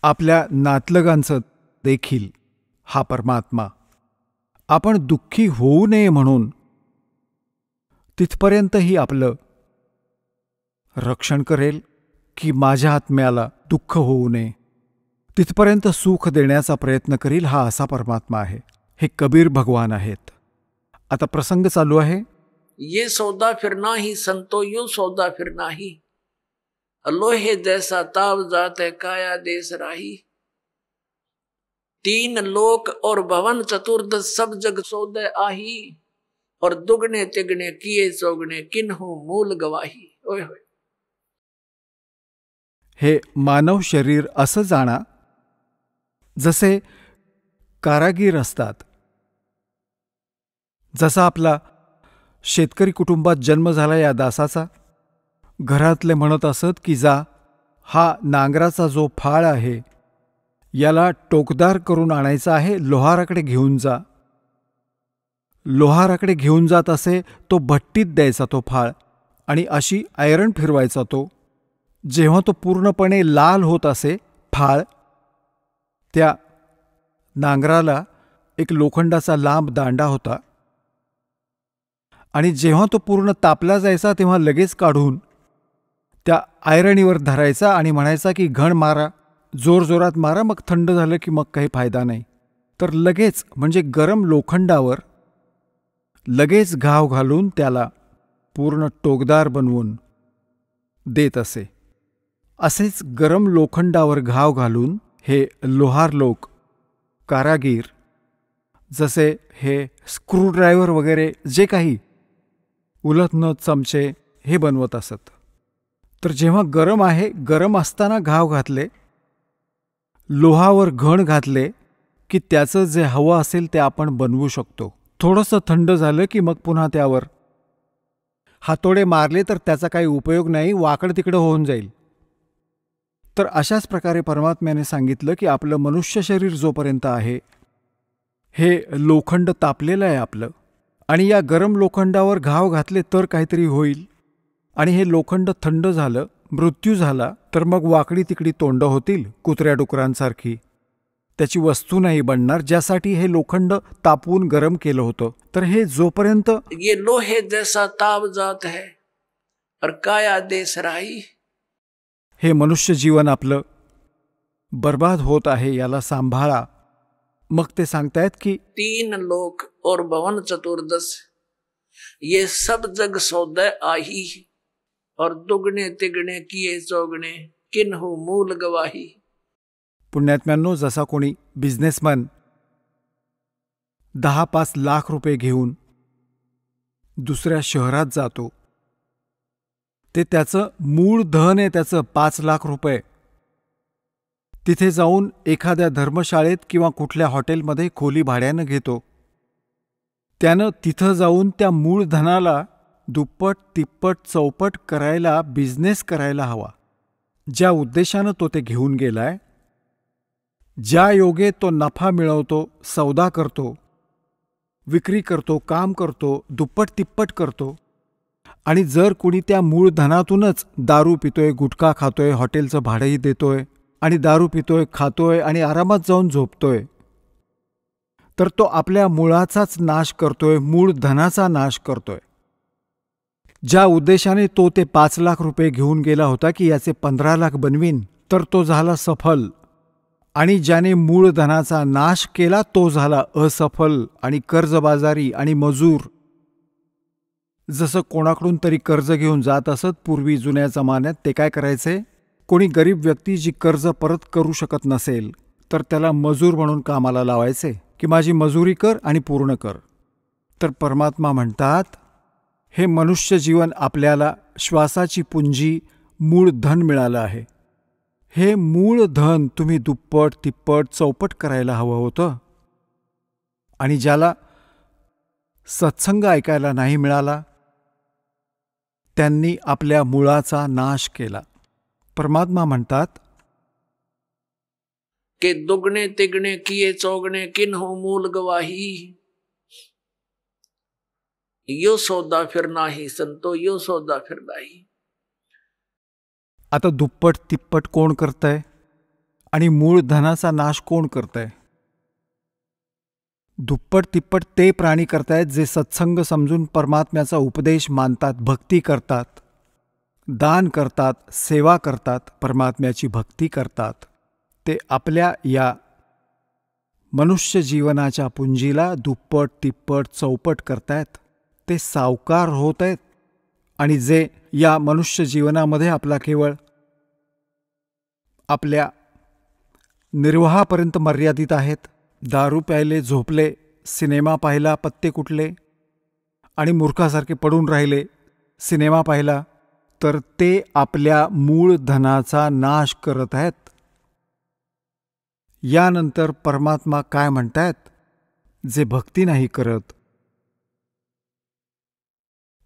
आपल्या नातलगांचं देखील हा परमात्मा. आपण दुःखी होऊ नये म्हणून तिथपर्यंतही आपलं रक्षण करेल की माझ्या आत्म्याला दुःख होऊ नये, तिथपर्यंत सुख देण्याचा प्रयत्न करील. हा असा परमात्मा आहे. हे कबीर भगवान आहेत. आता प्रसंग चालू आहे. ये सौदा फिरना ही संतो यूं सौदा फिरना ही, लोहे जैसा ताव जाते काया देश राही. 3 लोक और भवन चतुर्दश सब जग सौदे आही, और दुगने तिगने किए चौगने किन्हू मूल गवाही. ओय होय. हे मानव शरीर असं जाणा जसे कारागीर असतात. जसा आपला शेतकरी कुटुंबात जन्म झाला या दासाचा, घरातले म्हणत असत की जा, हा नांगराचा जो फाळ आहे याला टोकदार करून आणायचा आहे, लोहाराकडे घेऊन जा. लोहाराकडे घेऊन जात असे, तो भट्टीत द्यायचा तो फाळ आणि अशी आयरण फिरवायचा तो. जेव्हा तो पूर्णपणे लाल होत असे फाळ, त्या नांगराला एक लोखंडाचा लांब दांडा होता आणि जेव्हा तो पूर्ण तापला जायचा तेव्हा लगेच काढून त्या आयरणीवर धरायचा आणि म्हणायचा की घण मारा, जोरजोरात मारा, मग थंड झालं की मग काही फायदा नाही. तर लगेच म्हणजे गरम लोखंडावर लगेच घाव घालून त्याला पूर्ण टोकदार बनवून देत असे. असेच गरम लोखंडावर घाव घालून हे लोहार लोक, कारागीर, जसे हे स्क्रूड्रायव्हर वगैरे जे काही उलथनं चमचे हे बनवत असत. तर जेव्हा गरम आहे, गरम असताना घाव घातले, लोहावर घण घातले की त्याचं जे हवं असेल ते आपण बनवू शकतो. थोडंसं थंड झालं की मग पुन्हा त्यावर हातोडे मारले तर त्याचा काही उपयोग नाही, वाकड तिकडं होऊन जाईल. तर अशाच प्रकारे परमात्म्याने सांगितलं की आपलं मनुष्य शरीर जोपर्यंत आहे हे लोखंड तापलेलं आहे आपलं, आणि या गरम लोखंडावर घाव घातले तर काहीतरी होईल. आणि हे लोखंड थंड झालं, मृत्यू झाला तर मग वाकडी तिकडी तोंड होतील कुत्र्या डुकरांसारखी. त्याची वस्तू नाही बनणार ज्यासाठी हे लोखंड तापवून गरम केलं होतं. तर हे जोपर्यंत ये लोहे जैसा ताप जात है और काया देश राही, हे मनुष्य जीवन आपलं बर्बाद होत आहे याला सांभाळा. मग ते सांगतायत की 3 लोक और भवन चतुर्दश ये सब जग सौदे आही, और दुगने तिगणे किए चौगणे किन्हु मूल गवाही. पुण्यात्म्यांनो, जसा कोणी बिझनेसमॅन 10-5 लाख रुपये घेऊन दुसऱ्या शहरात जातो, ते त्याचं मूळ धन आहे, त्याचं 5 लाख रुपये. तिथे जाऊन एखाद्या धर्मशाळेत किंवा कुठल्या हॉटेलमध्ये खोली भाड्यानं घेतो. त्यानं तिथं जाऊन त्या मूळ धनाला दुप्पट तिप्पट चौपट करायला बिझनेस करायला हवा. ज्या उद्देशानं तो ते घेऊन गेलाय, ज्या योगे तो नफा मिळवतो, सौदा करतो, विक्री करतो, काम करतो, दुप्पट तिप्पट करतो. आणि जर कुणी त्या मूळ धनातूनच दारू पितोय, गुटखा खातोय, हॉटेलचं भाडंही देतोय आणि दारू पितोय, खातोय आणि आरामात जाऊन झोपतोय, तर तो आपल्या मुळाचाच नाश करतोय, मूळ धनाचा नाश करतोय. ज्या उद्देशाने तो ते 5 लाख रुपये घेऊन गेला होता की याचे 15 लाख बनवीन, तर तो झाला सफल. आणि ज्याने मूळ धनाचा नाश केला तो झाला असफल आणि कर्जबाजारी आणि मजूर. जसं कोणाकडून तरी कर्ज घेऊन जात असत पूर्वी जुन्या जमान्यात, ते काय करायचे, कोणी गरीब व्यक्ती जी कर्ज परत करू शकत नसेल तर त्याला मजूर म्हणून कामाला लावायचे की माझी मजुरी कर आणि पूर्ण कर. तर परमात्मा म्हणतात, हे मनुष्य जीवन आपल्याला श्वासाची पुंजी मूळ धन मिळालं आहे. हे मूळ धन तुम्ही दुप्पट तिप्पट चौपट करायला हवं होतं. आणि ज्याला सत्संग ऐकायला नाही मिळाला त्यांनी आपल्या मुळाचा नाश केला. परमात्मा म्हणतात के दुगने तिगणे किए चौगणे किन्हु मूल गवाही. यो सौदा फिर नाही संतो, यो सौदा फिर नाही. आता दुप्पट तिप्पट कोण करतंय आणि मूळ धनाचा नाश कोण करतंय? दुप्पट तिप्पट ते प्राणी करतायत जे सत्संग समजून परमात्म्याचा उपदेश मानतात, भक्ती करतात, दान करतात, सेवा करतात, परमात्म्याची भक्ती करतात. ते आपल्या या मनुष्य जीवनाच्या पुंजीला दुप्पट तिप्पट चौपट करतायत. ते सावकार होत आहेत. आणि जे या मनुष्य जीवनामध्ये आपला केवळ आपल्या निर्वाहापर्यंत मर्यादित आहेत, दारू प्यायले, झोपले, सिनेमा पाहिला, पत्ते कुटले आणि मूर्खासारखे पडून राहिले, सिनेमा पाहिला, तर ते आपल्या मूळ धनाचा नाश करत आहेत. यानंतर परमात्मा काय म्हणतायत, जे भक्ती नाही करत,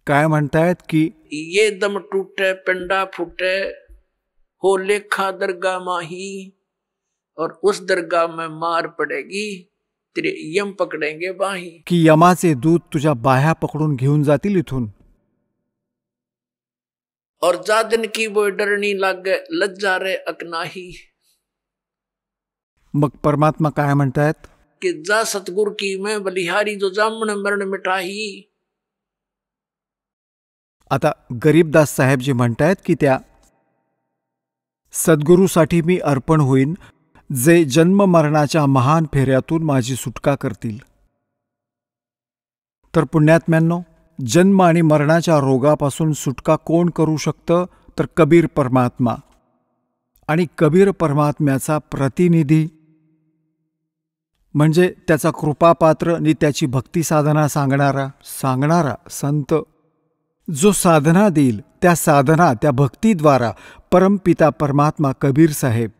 काय म्हणतायत की ये दम टूटे पिंडा फूटे हो लेखा दरगाह माही, और उस दरगाह में मार पड़ेगी तेरे यम पकड़ेंगे बाही. की यमाचे दूत तुझ्या बाह्या पकडून घेऊन जातील इथून. और जा दिन की वो डरनी लागे लज्जा रे अकनाही. मग परमात्मा काय म्हणतायत कि जा सतगुरु की मैं बलिहारी जो जामन मरण मिटाही. आता गरीबदास साहेबजी म्हणतायत की त्या सद्गुरूसाठी मी अर्पण होईन जे जन्म मरणाच्या महान फेऱ्यातून माझी सुटका करतील. तर पुण्यात्म्यांनो, जन्म आणि मरणाच्या रोगापासून सुटका कोण करू शकतं, तर कबीर परमात्मा. आणि कबीर परमात्म्याचा प्रतिनिधी म्हणजे त्याचा कृपापात्र आणि त्याची भक्ती साधना सांगणारा संत, जो साधना देईल त्या साधना त्या भक्तीद्वारा परमपिता परमात्मा कबीर साहेब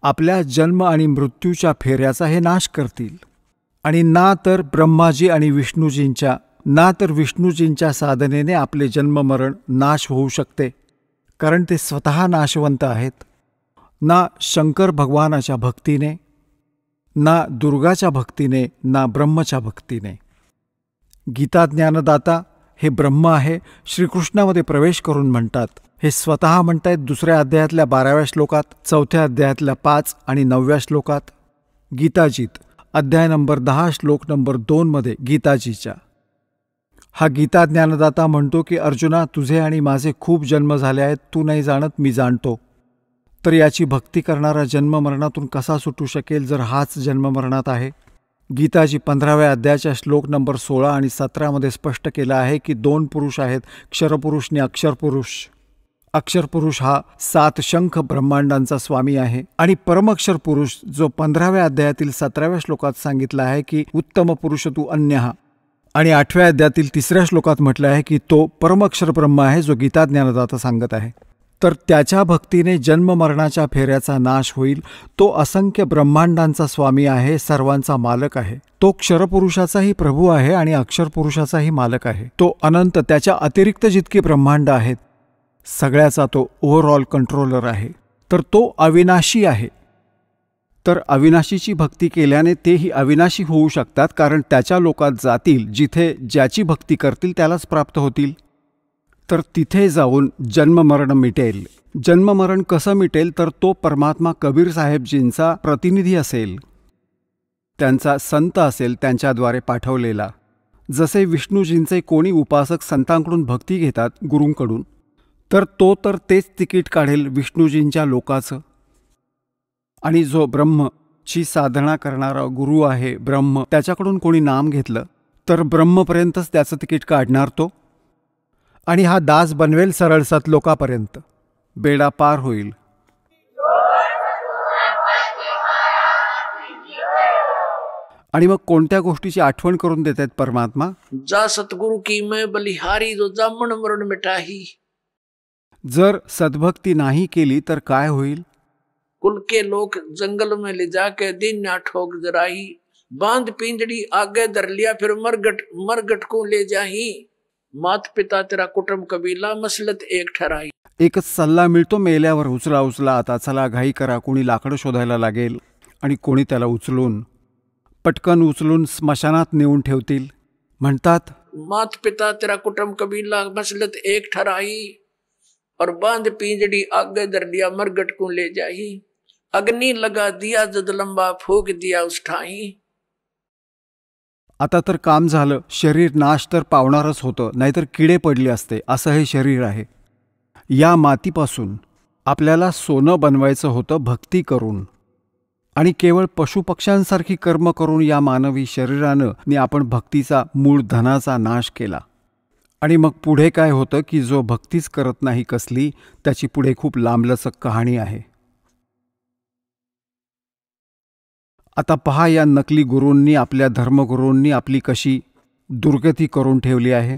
आपल्या जन्म आणि मृत्यूच्या फेऱ्याचा हे नाश करतील. आणि ना तर ब्रह्माजी आणि विष्णूजींच्या साधनेने आपले जन्ममरण नाश होऊ शकते, कारण ते स्वतः नाशवंत आहेत. ना शंकर भगवानाच्या भक्तीने, ना दुर्गाच्या भक्तीने, ना ब्रह्मच्या भक्तीने. गीता ज्ञानदाता हे ब्रह्म आहे, श्रीकृष्णामध्ये प्रवेश करून म्हणतात. हे स्वतः म्हणतायत 2 अध्यायातल्या 12व्या श्लोकात, 4थ्या अध्यायातल्या 5 आणि 9व्या श्लोकात. गीताजीत अध्याय नंबर 10 श्लोक नंबर 2 मध्ये गीताजीच्या हा गीता ज्ञानदाता म्हणतो की अर्जुना, तुझे आणि माझे खूप जन्म झाले आहेत, तू नाही जाणत, मी जाणतो. तर याची भक्ती करणारा जन्ममरणातून कसा सुटू शकेल जर हाच जन्ममरणात आहे? गीताजी 15व्या अध्यायाच्या श्लोक नंबर 16 आणि 17 मध्ये स्पष्ट केलं आहे की 2 पुरुष आहेत, क्षरपुरुष आणि अक्षरपुरुष. अक्षरपुरुष हा 7 शंख ब्रह्मांडांचा स्वामी आहे आणि परमक्षर पुरुष जो 15व्या अध्यायातील 17व्या श्लोकात सांगितला आहे की उत्तम पुरुष तू अन्यहा, आणि 8व्या अध्यायातील 3ऱ्या श्लोकात म्हटलं आहे की तो परमक्षर ब्रह्म आहे जो गीता ज्ञानदाता सांगत आहे. तर त्याच्या भक्तीने जन्ममरणाच्या फेऱ्याचा नाश होईल. तो असंख्य ब्रह्मांडांचा स्वामी आहे, सर्वांचा मालक आहे. तो क्षरपुरुषाचाही प्रभू आहे आणि अक्षरपुरुषाचाही मालक आहे. तो अनंत, त्याच्या अतिरिक्त जितकी ब्रह्मांड आहेत सगळ्याचा तो ओव्हरऑल कंट्रोलर आहे. तर तो अविनाशी आहे. तर अविनाशीची भक्ती केल्याने तेही अविनाशी होऊ शकतात, कारण त्याच्या लोकात जातील जिथे ज्याची भक्ती करतील त्यालाच प्राप्त होतील. तर तिथे जाऊन जन्ममरण मिटेल. जन्ममरण कसं मिटेल? तर तो परमात्मा कबीर साहेबजींचा प्रतिनिधी असेल, त्यांचा संत असेल, त्यांच्याद्वारे पाठवलेला. जसे विष्णूजींचे कोणी उपासक संतांकडून भक्ती घेतात गुरूंकडून, तर तेच तिकीट काढेल विष्णूजींच्या लोकाचं. आणि जो ब्रह्मची साधना करणारा गुरु आहे, ब्रह्म, त्याच्याकडून कोणी नाम घेतलं तर ब्रह्मपर्यंतच त्याचं तिकीट काढणार तो. आणि हा दास बनवेल सरळ सतलोकापर्यंत, बेडा पार होईल. आणि मग कोणत्या गोष्टीची आठवण करून देत आहेत परमात्मा? जा सतगुरु की मैं बलिहारी जो जामण मरण मिटाही. जर सद्भक्ती नाही केली तर काय होईल? कुल के लोग जंगल में ले जाके दिन ना ठोक जराही. बांध पिंजड़ी आगे धर लिया फिर मरगट को ले जाही. मात पिता तेरा कुटुंब कबीला मसलत एक ठराई. एकच सल्ला मिळतो मेल्यावर, उचला आता चला, घाई करा. कोणी लाकडं शोधायला लागेल आणि कोणी त्याला पटकन उचलून स्मशानात नेऊन ठेवतील. म्हणतात मात पिता तेरा कुटुंब कबीला मसलत एक ठराई. और बांध पिंजड़ी आगे धर लिया मरगट को ले जाही. अग्नि लगा दिया जद लंबा फूक दिया उस ठाई. आता तर काम झालं. शरीर नाश तर पावणारच होतं, नाहीतर किडे पडले असते. असं हे शरीर आहे. या मातीपासून आपल्याला सोनं बनवायचं होतं भक्ती करून, आणि केवळ पशुपक्ष्यांसारखी कर्म करून या मानवी शरीरानं आपण भक्तीचा मूळ धनाचा नाश केला. आणि मग पुढे काय होतं की जो भक्तीच करत नाही कसली, त्याची पुढे खूप लांबलचक कहाणी आहे. आता पहा, या नकली गुरूंनी, आपल्या धर्मगुरूंनी आपली कशी दुर्गती करून ठेवली आहे.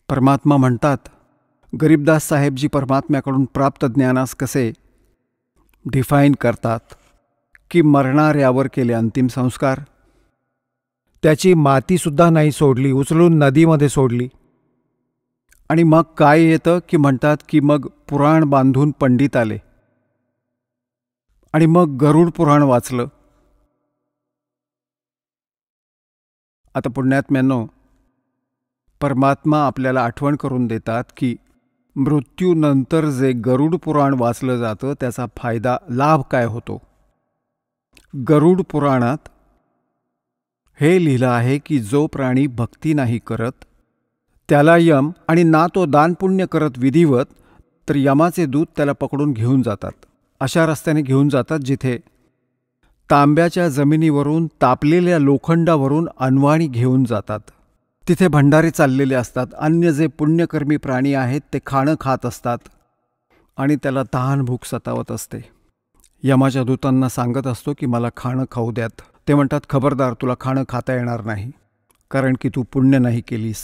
परमात्मा म्हणतात, गरीबदास साहेबजी परमात्म्याकडून प्राप्त ज्ञानास कसे डिफाईन करतात की मरणाऱ्यावर केले अंतिम संस्कार. त्याची मातीसुद्धा नाही सोडली, उचलून नदीमध्ये सोडली. आणि मग काय येतं की म्हणतात की मग पुराण बांधून पंडित आले आणि मग गरुड पुराण वाचलं. आता पुण्यात्म्यांनो, परमात्मा आपल्याला आठवण करून देतात की मृत्यूनंतर जे गरुड पुराण वाचलं जातं त्याचा फायदा, लाभ काय होतो. गरुड पुराणात हे लिहिलं आहे की जो प्राणी भक्ती नाही करत त्याला यम, आणि ना तो दानपुण्य करत विधिवत, तर यमाचे दूत त्याला पकडून घेऊन जातात. अशा रस्त्याने घेऊन जातात जिथे तांब्याच्या जमिनीवरून, तापलेल्या लोखंडावरून अनवाणी घेऊन जातात. तिथे भंडारे चाललेले असतात. अन्य जे पुण्यकर्मी प्राणी आहेत ते खाणं खात असतात आणि त्याला तहान भूक सतावत असते. यमाच्या दूतांना सांगत असतो की मला खाणं खाऊ द्यात. ते म्हणतात, खबरदार, तुला खाणं खाता येणार नाही, कारण की तू पुण्य नाही केलीस.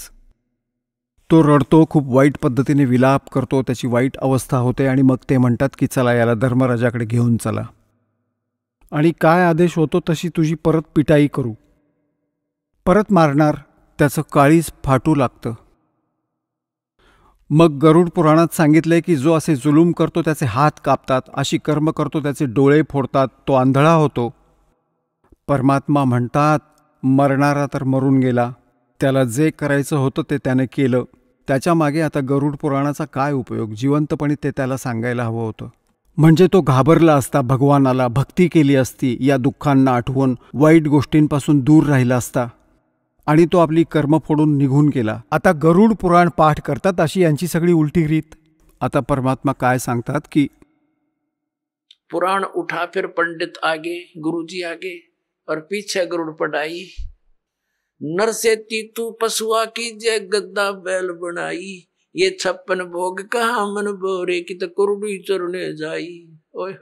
तो रडतो, खूप वाईट पद्धतीने विलाप करतो, त्याची वाईट अवस्था होते. आणि मग ते म्हणतात की चला, याला धर्मराजाकडे घेऊन चला. आणि काय आदेश होतो तशी तुझी परत पिटाई करू, परत मारणार, त्याचं काळीज फाटू लागतं. मग गरुड पुराणात सांगितलंय की जो असे जुलूम करतो त्याचे हात कापतात, अशी कर्म करतो त्याचे डोळे फोडतात, तो आंधळा होतो. परमात्मा म्हणतात, मरणारा तर मरून गेला, त्याला जे करायचं होतं ते त्याने केलं. त्याच्या मागे आता गरुड पुराणाचा काय उपयोग? जिवंतपणी ते त्याला सांगायला हवं होतं. म्हणजे तो घाबरला असता, भगवानाला भक्ती केली असती, या दुःखांना आठवून वाईट गोष्टींपासून दूर राहिला असता, आणि तो आपली कर्म फोडून निघून गेला. आता गरुड पुराण पाठ करतात अशी यांची सगळी उलटी रीत. आता परमात्मा काय सांगतात की पुराण उठा फिर पंडित आगे, गुरुजी आगे और पीछे गरुड़ पढ़ाई. नर से तीतू पशुआ की जय गद्दा बैल बनाई. ये 56 भोग कहा मन बोरे की तो कुरडी चरणे जाई. ओय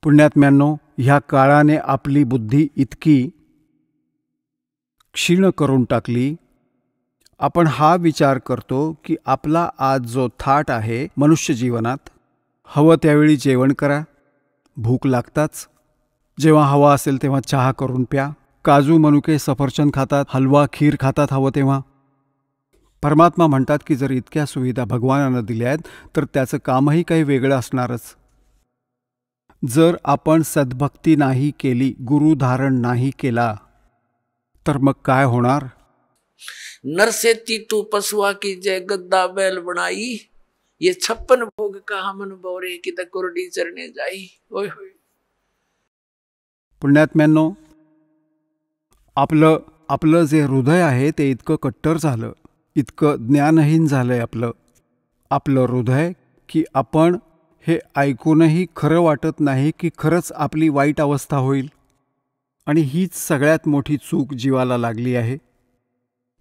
पुण्यात्म्यांनो, ह्या काळाने आपली बुद्धी इतकी क्षीण करून टाकली. आपण हा विचार करतो की आपला आज जो थाट आहे मनुष्य जीवनात, हवं त्यावेळी जेवण करा, भूक लागताच, जेव्हा हवा असेल तेव्हा चहा करून प्या, काजू मनुके सफरचंद खातात, हलवा खीर खातात हवं तेव्हा. परमात्मा म्हणतात की जर इतक्या सुविधा भगवानानं दिल्या आहेत तर त्याचं कामही काही वेगळं असणारच. जर आपण सद्भक्ती नाही केली, गुरु धारण नाही केला, तर मग काय होणार? नर से तीतू पशुआ की जय गद्दा बैल बनाई. ये 56 भोग कहा मन बोरे की तो कुरडी चरणे जाई. ओय होय. पुण्यात्म्यांनो, आपलं जे हृदय आहे ते इतकं कट्टर झालं, इतकं ज्ञानहीन झालंय आपलं हृदय, की आपण हे ऐकूनही खरं वाटत नाही की खरंच आपली वाईट अवस्था होईल. आणि हीच सगळ्यात मोठी चूक जीवाला लागली आहे.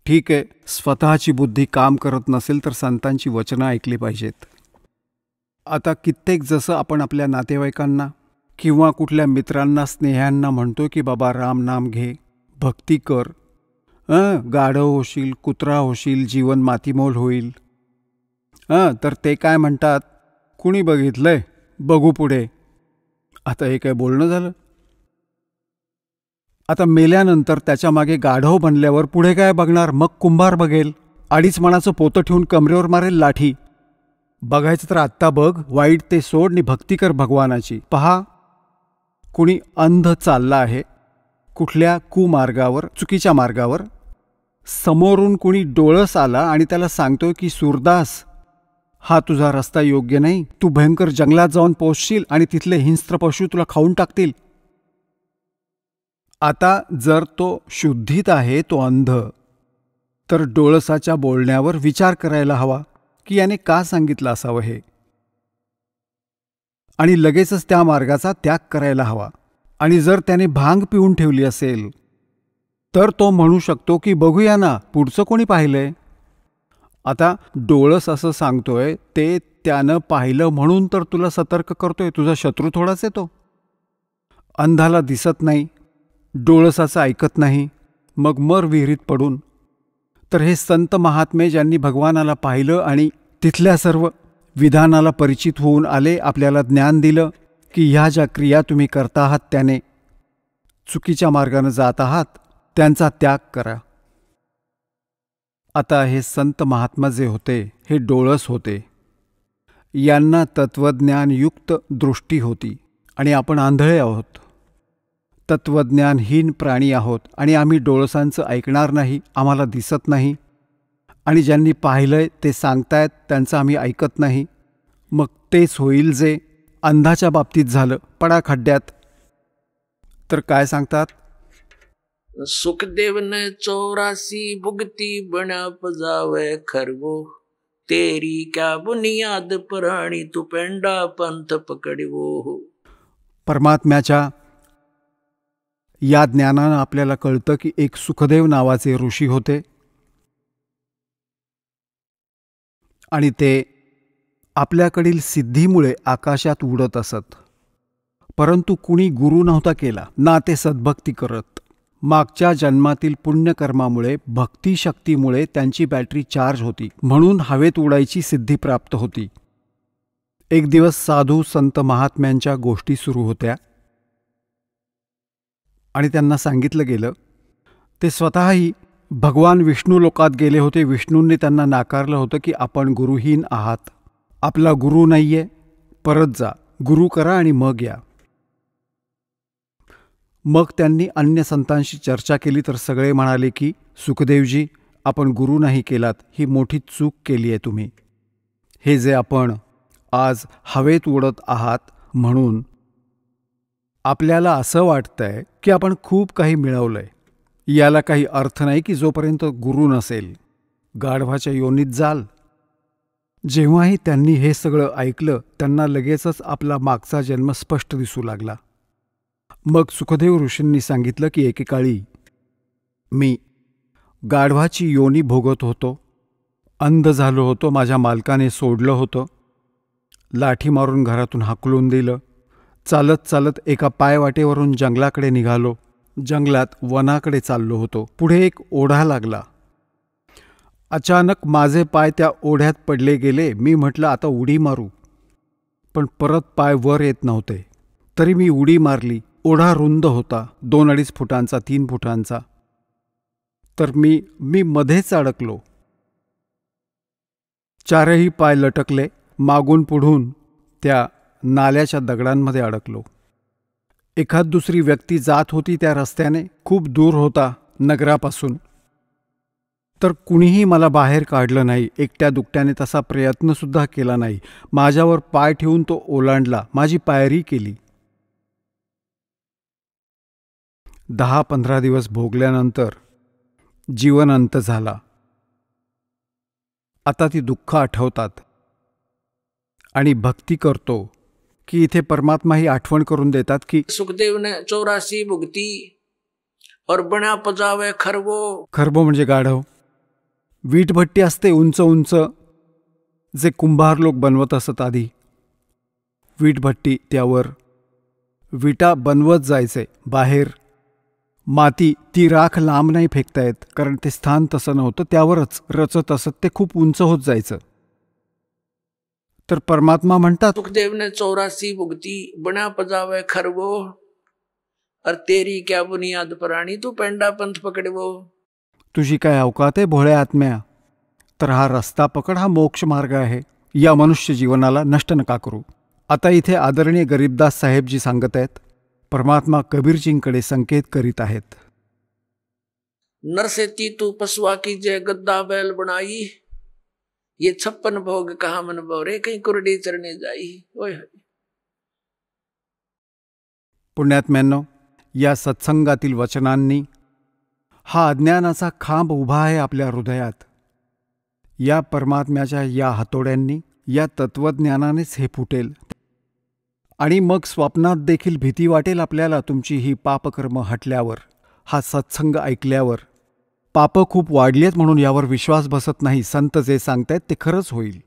ठीक आहे, स्वतःची बुद्धी काम करत नसेल तर संतांची वचनं ऐकली पाहिजेत. आता कित्येक जसं आपण आपल्या नातेवाईकांना किंवा कुठल्या मित्रांना, स्नेह्यांना म्हणतो की बाबा राम नाम घे, भक्ती कर, गाढव होशील, कुत्रा होशील, जीवन मातीमोल होईल, तर ते काय म्हणतात, कुणी बघितलंय, बघू पुढे. आता हे काय बोलणं झालं? आता मेल्यानंतर त्याच्या मागे गाढव बनल्यावर पुढे काय बघणार? मग कुंभार बघेल, 2.5 मणाचं पोतं ठेवून कमरेवर मारेल लाठी. बघायचं तर आत्ता बघ, वाईट ते सोड आणि भक्ती कर भगवानाची. पहा, कुणी अंध चालला आहे कुठल्या कुमार्गावर, चुकीच्या मार्गावर, समोरून कुणी डोळस आला आणि त्याला सांगतोय की सूरदास, हा तुझा रस्ता योग्य नाही, तू भयंकर जंगलात जाऊन पोहोचशील आणि तिथले हिंस्त्र पशु तुला खाऊन टाकतील. आता जर तो शुद्धीत आहे, तो अंध, तर डोळसाच्या बोलण्यावर विचार करायला हवा की याने का सांगितलं असावं हे, आणि लगेचच त्या मार्गाचा त्याग करायला हवा. आणि जर त्याने भांग पिऊन ठेवली असेल तर तो म्हणू शकतो की बघूया ना पुढचं कोणी पाहिलंय. आता डोळस असं सांगतोय ते त्यानं पाहिलं म्हणून तर तुला सतर्क करतोय, तुझा शत्रू थोडाच आहे तो. अंधाला दिसत नाही, डोळसाचं ऐकत नाही, मग मर विहिरीत पडून. तर हे संत महात्मे ज्यांनी भगवानाला पाहिलं आणि तिथल्या सर्व विधानाला परिचित होऊन आले, आपल्याला ज्ञान दिलं की ह्या ज्या क्रिया तुम्ही करता आहात त्याने चुकीच्या मार्गानं जात आहात, त्यांचा त्याग करा. आता हे संत महात्मा जे होते हे डोळस होते, यांना तत्वज्ञानयुक्त दृष्टी होती, आणि आपण आंधळे आहोत, तत्वज्ञानहीन प्राणी आहोत, आणि आम्ही डोळसांचं ऐकणार नाही, आम्हाला दिसत नाही, आणि ज्यांनी पाहिलंय ते सांगतायत त्यांचं आम्ही ऐकत नाही. मग तेच होईल जे अंधाच्या बाबतीत झालं, पडा खड्ड्यात. तर काय सांगतात, सुखदेव ने 84 भुगती बना पजावे खरवो. तेरी क्या बुनियाद प्राणी तू पेंडा पंथ पकडवो. परमात्म्याच्या या ज्ञानानं आपल्याला कळतं की एक सुखदेव नावाचे ऋषी होते, आणि ते आपल्याकडील सिद्धीमुळे आकाशात उडत असत, परंतु कुणी गुरु नव्हता केला ना ते सद्भक्ती करत. मागच्या जन्मातील पुण्यकर्मामुळे, भक्तिशक्तीमुळे त्यांची बॅटरी चार्ज होती, म्हणून हवेत उडायची सिद्धी प्राप्त होती. एक दिवस साधू संत महात्म्यांच्या गोष्टी सुरू होत्या आणि त्यांना सांगितलं गेलं, ते स्वतःही भगवान विष्णू लोकात गेले होते. विष्णूंनी त्यांना नाकारलं होतं की आपण गुरुहीन आहात, आपला गुरु नाहीये, परत जा, गुरु करा आणि मग या. मग त्यांनी अन्य संतांशी चर्चा केली तर सगळे म्हणाले की सुखदेवजी, आपण गुरु नाही केलात, ही मोठी चूक केली आहे तुम्ही. हे जे आपण आज हवेत उडत आहात म्हणून आपल्याला असं वाटतंय की आपण खूप काही मिळवलंय. याला काही अर्थ नाही की जोपर्यंत गुरु नसेल गाढवाच्या योनीत जाल. जेव्हाही त्यांनी हे सगळं ऐकलं त्यांना लगेचच आपला मागचा जन्म स्पष्ट दिसू लागला. मग सुखदेव ऋषींनी सांगितलं की एकेकाळी मी गाढवाची योनी भोगत होतो, अंध झालो होतो, माझ्या मालकाने सोडलं होतं, लाठी मारून घरातून हाकलून दिलं. चालत चालत एका पायवाटेवरून जंगलाकडे निघालो. जंगलात वनाकडे चाललो होतो. पुढे एक ओढा लागला. अचानक माझे पाय त्या ओढ्यात पडले गेले. मी म्हटलं आता उडी मारू, पण परत पाय वर येत नव्हते. तरी मी उडी मारली. ओढा रुंद होता, 2-2.5 फुटांचा, 3 फुटांचा. तर मी मध्येच अडकलो. चारही पाय लटकले. मागून पुढून त्या नाल्याच्या दगडांमध्ये अडकलो. एखाद दुसरी व्यक्ती जात होती त्या रस्त्याने, खूप दूर होता नगरापासून. तर कुणीही मला बाहेर काढलं नाही. एकट्या दुकट्याने तसा प्रयत्नसुद्धा केला नाही. माझ्यावर पाय ठेवून तो ओलांडला, माझी पायरी केली. 10-15 दिवस भोगल्यानंतर जीवन अंत झाला. आता ती दुःख आठवतात आणि भक्ती करतो की इथे परमात्मा ही आठवण करून देतात की सुखदेव ने 84 भुगती और बण्या पजावे खरवो. खरबो म्हणजे गाढव. वीटभट्टी असते उंच उंच, जे कुंभार लोक बनवत असत आधी. वीटभट्टी, त्यावर विटा बनवत जायचे. बाहेर माती, ती राख लांब नाही फेकता येत कारण ते स्थान तसं नव्हतं, त्यावरच रचत असत. ते खूप उंच होत जायचं. तर परमात्मा म्हणतात सुखदेव ने 84 भुगती बण्या पजावे खरवो और तेरी क्या बुनियाद प्राणी तू पेंडा पंथ पकडवो. तुझी काय अवकात आहे भोळ्या आत्म्या, तर हा रस्ता पकड, हा मोक्ष मार्ग आहे. या मनुष्य जीवनाला नष्ट नका करू. आता इथे आदरणीय गरीबदास साहेबजी सांगत आहेत, परमात्मा कबीरजींकडे संकेत करीत आहेत. नरसेती तू पसवा की जय गद्दा बैल बनाई, ये 56 भोग कहा मन बोरे कहीं कुरडी चरणे जाई. ओय पुण्यात्म्यांनो, या सत्संगातील वचनांनी हा अज्ञानाचा खांब उभा आहे आपल्या हृदयात. या परमात्म्याच्या या हातोड्यांनी, या तत्वज्ञानानेच हे फुटेल. आणि मग स्वप्नात देखील भीती वाटेल आपल्याला तुमची ही पापकर्म हटल्यावर, हा सत्संग ऐकल्यावर. पापं खूप वाढली आहेत म्हणून यावर विश्वास बसत नाही. संत जे सांगतायत ते खरंच होईल,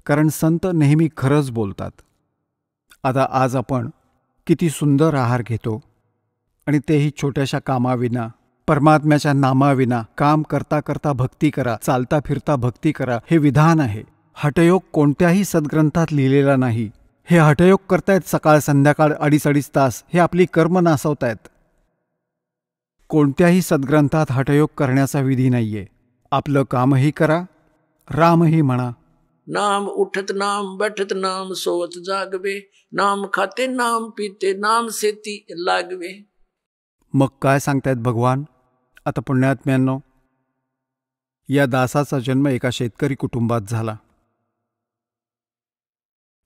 कारण संत नेहमी खरंच बोलतात. आता आज आपण किती सुंदर आहार घेतो, आणि तेही छोट्याशा कामाविना, परमात्म्याच्या नामाविना. काम करता करता भक्ती करा, चालता फिरता भक्ती करा, हे विधान आहे. हठयोग कोणत्याही सद्ग्रंथात लिहिलेला नाही. हे हठयोग करतायत सकाळ संध्याकाळ 2.5 तास, हे आपली कर्म नासवतायत. कोणत्याही सद्ग्रंथात हठयोग करण्याचा विधी नाहीये. आपलं कामही करा, रामही म्हणा. नाम उठत नाम बैठत नाम सोवत जागवे, नाम खाते नाम पीते नाम सेती लागवे. मग काय सांगतायत भगवान? आता पुण्यात्म्यांनो, या दासाचा जन्म एका शेतकरी कुटुंबात झाला.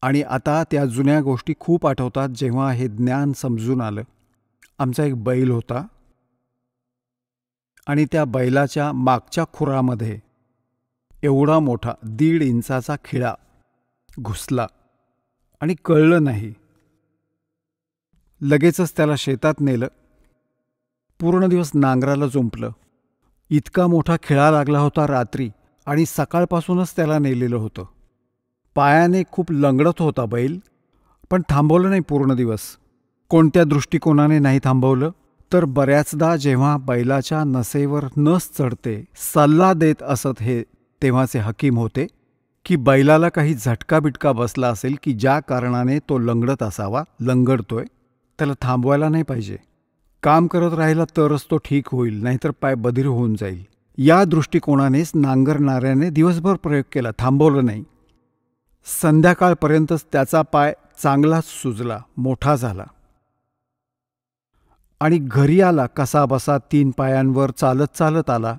आणि आता त्या जुन्या गोष्टी खूप आठवतात जेव्हा हे ज्ञान समजून आलं. आमचा एक बैल होता आणि त्या बैलाच्या मागच्या खुरामध्ये एवढा मोठा 1.5 इंचाचा खिळा घुसला आणि कळलं नाही. लगेचच त्याला शेतात नेलं. पूर्ण दिवस नांगराला जुंपलं. इतका मोठा खिळा लागला होता रात्री, आणि सकाळपासूनच त्याला नेलेलं होतं. पायाने खूप लंगडत होता बैल, पण थांबवलं नाही पूर्ण दिवस. कोणत्या दृष्टिकोनाने नाही थांबवलं? तर बऱ्याचदा जेव्हा बैलाच्या नसेवर नस चढते, सल्ला देत असत हे तेव्हाचे हकीम होते की बैलाला काही झटका बिटका बसला असेल की ज्या कारणाने तो लंगडत असावा, लंगडतोय, त्याला थांबवायला नाही पाहिजे. काम करत राहिला तरच तो ठीक होईल, नाहीतर पाय बधीर होऊन जाईल. या दृष्टिकोनानेच नांगरणाऱ्याने दिवसभर प्रयोग केला, थांबवलं नाही. संध्याकाळपर्यंतच त्याचा पाय चांगलाच सुजला, मोठा झाला. आणि घरी आला कसा बसा 3 पायांवर चालत चालत आला.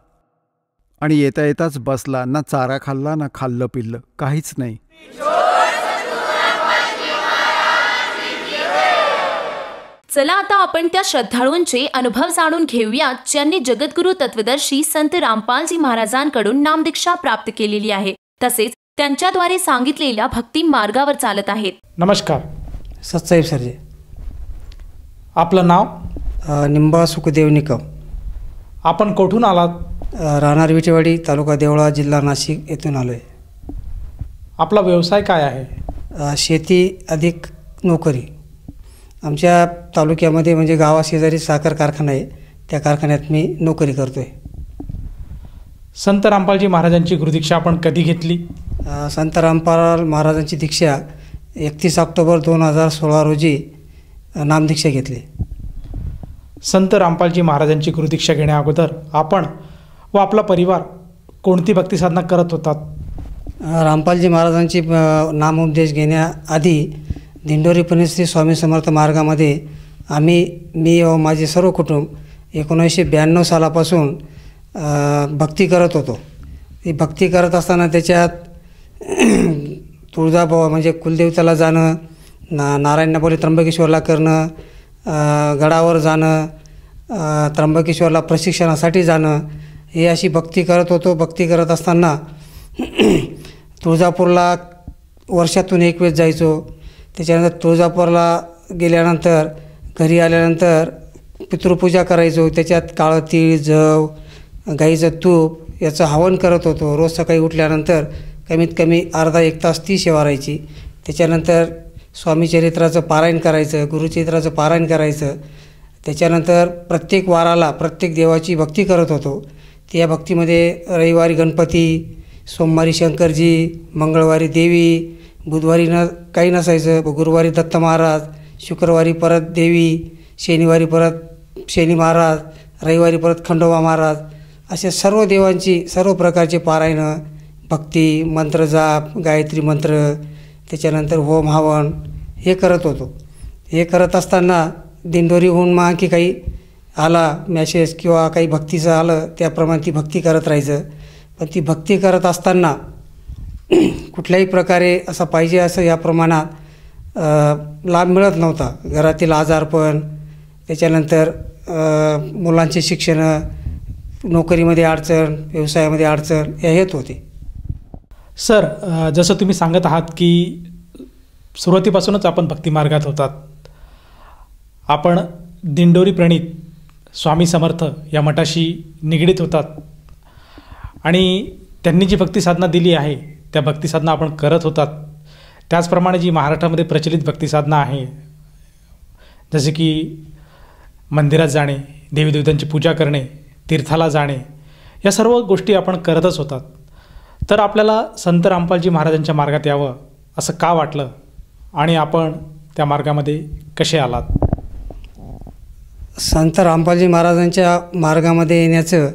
आणि येता येताच बसला. ना चारा खाल्ला, ना खाल्लं पिल्लं, काहीच नाही. चला आता आपण त्या श्रद्धाळूंचे अनुभव जाणून घेऊया ज्यांनी जगद्गुरू तत्वदर्शी संत रामपालजी महाराजांकडून नामदीक्षा प्राप्त केलेली आहे, तसेच त्यांच्याद्वारे सांगितलेल्या भक्ती मार्गावर चालत आहेत. नमस्कार. सतसाहेब सरजे. आपलं नाव? निंबा सुखदेव निकम. आपण कुठून आलात? राहणार विटेवाडी, तालुका देवळा, जिल्हा नाशिक येथून आलो आहे. आपला व्यवसाय काय आहे? शेती अधिक नोकरी. आमच्या तालुक्यामध्ये म्हणजे गावाशेजारी साखर कारखाना आहे, त्या कारखान्यात मी नोकरी करतो आहे. संत रामपालजी महाराजांची गुरुदीक्षा आपण कधी घेतली? संत रामपाल महाराजांची दीक्षा 31 ऑक्टोबर 2016 रोजी नामदीक्षा घेतली. संत रामपालजी महाराजांची गुरुदीक्षा घेण्या अगोदर आपण व आपला परिवार कोणती भक्ती साधना करत होतात? रामपालजी महाराजांची नामोपदेश घेण्याआधी दिंडोरी पुण्यश्री स्वामी समर्थ मार्गामध्ये मी व माझे सर्व कुटुंब 1992 सालापासून भक्ती करत होतो. ती भक्ती करत असताना त्याच्यात तुळजाभव म्हणजे कुलदेवताला जाणं, नारायण त्र्यंबकेश्वरला करणं, गडावर जाणं, त्र्यंबकेश्वरला प्रशिक्षणासाठी जाणं, हे अशी भक्ती करत होतो. भक्ती करत असताना तुळजापूरला वर्षातून एक वेळेस जायचो. त्याच्यानंतर तुळजापूरला गेल्यानंतर घरी आल्यानंतर पितृपूजा करायचो. त्याच्यात काळं तीळ, जव, गाईचं तूप याचं हवन करत होतो. रोज सकाळी उठल्यानंतर कमीत कमी अर्धा एक तास ती सेवा राहायची. त्याच्यानंतर स्वामीचरित्राचं पारायण करायचं, गुरुचरित्राचं पारायण करायचं. त्याच्यानंतर प्रत्येक वाराला प्रत्येक देवाची भक्ती करत होतो. त्या भक्तीमध्ये रविवारी गणपती, सोमवारी शंकरजी, मंगळवारी देवी, बुधवारी काही नसायचं, गुरुवारी दत्त महाराज, शुक्रवारी परत देवी, शनिवारी परत शनी महाराज, रविवारी परत खंडोबा महाराज, अशा सर्व देवांची सर्व प्रकारचे पारायणं, भक्ती, मंत्र जाप, गायत्री मंत्र, त्याच्यानंतर होम हवन हे करत होतो. हे करत असताना दिंडोरीहून मग की काही आला मॅसेज किंवा काही भक्तीचं आलं त्याप्रमाणे ती भक्ती करत राहायचं. पण ती भक्ती करत असताना कुठल्याही प्रकारे असं पाहिजे असं या प्रमाणात लाभ मिळत नव्हता. घरातील आजारपण, त्याच्यानंतर मुलांचे शिक्षण, नोकरीमध्ये अडचण, व्यवसायामध्ये अडचण या येत होते. सर, जसं तुम्ही सांगत आहात की सुरुवातीपासूनच आपण भक्तिमार्गात होतात. आपण दिंडोरी प्रणित स्वामी समर्थ या मठाशी निगडीत होतात आणि त्यांनी जी भक्ती साधना दिली आहे त्या भक्ती साधना आपण करत होतात. त्याचप्रमाणे जी महाराष्ट्रामध्ये प्रचलित भक्ती साधना आहे, जसे की मंदिरात जाणे, देवीदेवतांची पूजा करणे, तीर्थाला जाणे, या सर्व गोष्टी आपण करतच होतात. तर आपल्याला संत रामपालजी महाराजांच्या मार्गात यावं असं का वाटलं आणि आपण त्या मार्गामध्ये कसे आलात? संत रामपालजी महाराजांच्या मार्गामध्ये येण्याचं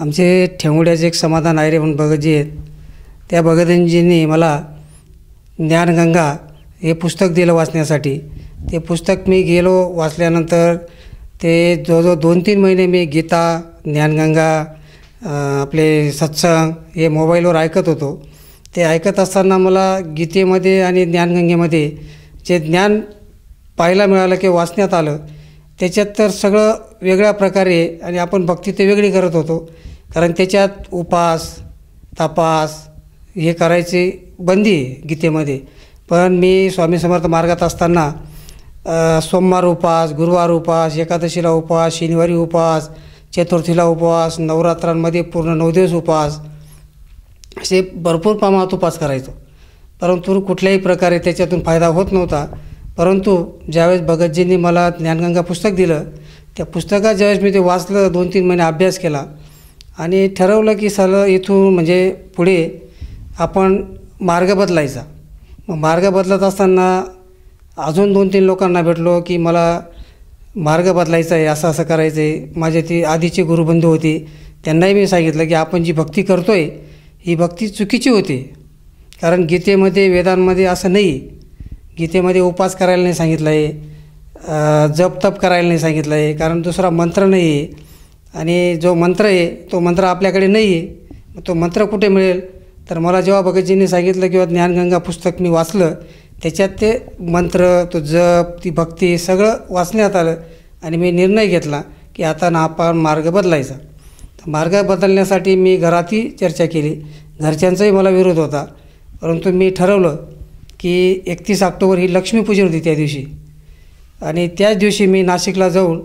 आमचे ठेंगुड्याचे एक समाधान आहे रे म्हणून भगतजी आहेत. त्या भगतजींनी मला ज्ञानगंगा हे पुस्तक दिलं वाचण्यासाठी. ते पुस्तक मी गेलो, वाचल्यानंतर ते जवळजवळ 2-3 महिने मी गीता, ज्ञानगंगा, आपले सत्संग हे मोबाईलवर ऐकत होतो. ते ऐकत असताना मला गीतेमध्ये आणि ज्ञानगंगेमध्ये जे ज्ञान पाहायला मिळालं किंवा वाचण्यात आलं त्याच्यात तर सगळं वेगळ्या प्रकारे आणि आपण भक्ती ते वेगळी करत होतो. कारण त्याच्यात उपास, तपास हे करायची बंदी आहे गीतेमध्ये. पण मी स्वामी समर्थ मार्गात असताना सोमवार उपास, गुरुवार उपास, एकादशीला उपास, शनिवारी उपास, चतुर्थीला उपवास, नवरात्रांमध्ये पूर्ण 9 दिवस उपवास, असे भरपूर प्रमाणात उपवास करायचो. परंतु कुठल्याही प्रकारे त्याच्यातून फायदा होत नव्हता. परंतु ज्यावेळेस भगतजींनी मला ज्ञानगंगा पुस्तक दिलं, त्या पुस्तकात ज्यावेळेस मी ते वाचलं, 2-3 महिने अभ्यास केला आणि ठरवलं की इथून म्हणजे पुढे आपण मार्ग बदलायचा. मग मार्ग बदलत असताना अजून 2-3 लोकांना भेटलो की मला मार्ग बदलायचा आहे, असं असं करायचं आहे. माझे ती आधीचे गुरुबंधू होते, त्यांनाही मी सांगितलं की आपण जी भक्ती करतो आहे ही भक्ती चुकीची होती. कारण गीतेमध्ये, वेदांमध्ये असं नाही. गीतेमध्ये उपास करायला नाही सांगितलं आहे, जप तप करायला नाही सांगितलं आहे, कारण दुसरा मंत्र नाही आहे. आणि जो मंत्र आहे तो मंत्र आपल्याकडे नाही आहे. तो मंत्र कुठे मिळेल? तर मला जेव्हा भगतजींनी सांगितलं किंवा ज्ञानगंगा पुस्तक मी वाचलं त्याच्यात ते मंत्र, तो जप, ती भक्ती सगळं वाचण्यात आलं आणि मी निर्णय घेतला की आता ना आपण मार्ग बदलायचा. मार्ग बदलण्यासाठी मी घरातही चर्चा केली. घरच्यांचाही मला विरोध होता, परंतु मी ठरवलं की 31 ऑक्टोबर ही लक्ष्मीपूजन होती त्या दिवशी, आणि त्याच दिवशी मी नाशिकला जाऊन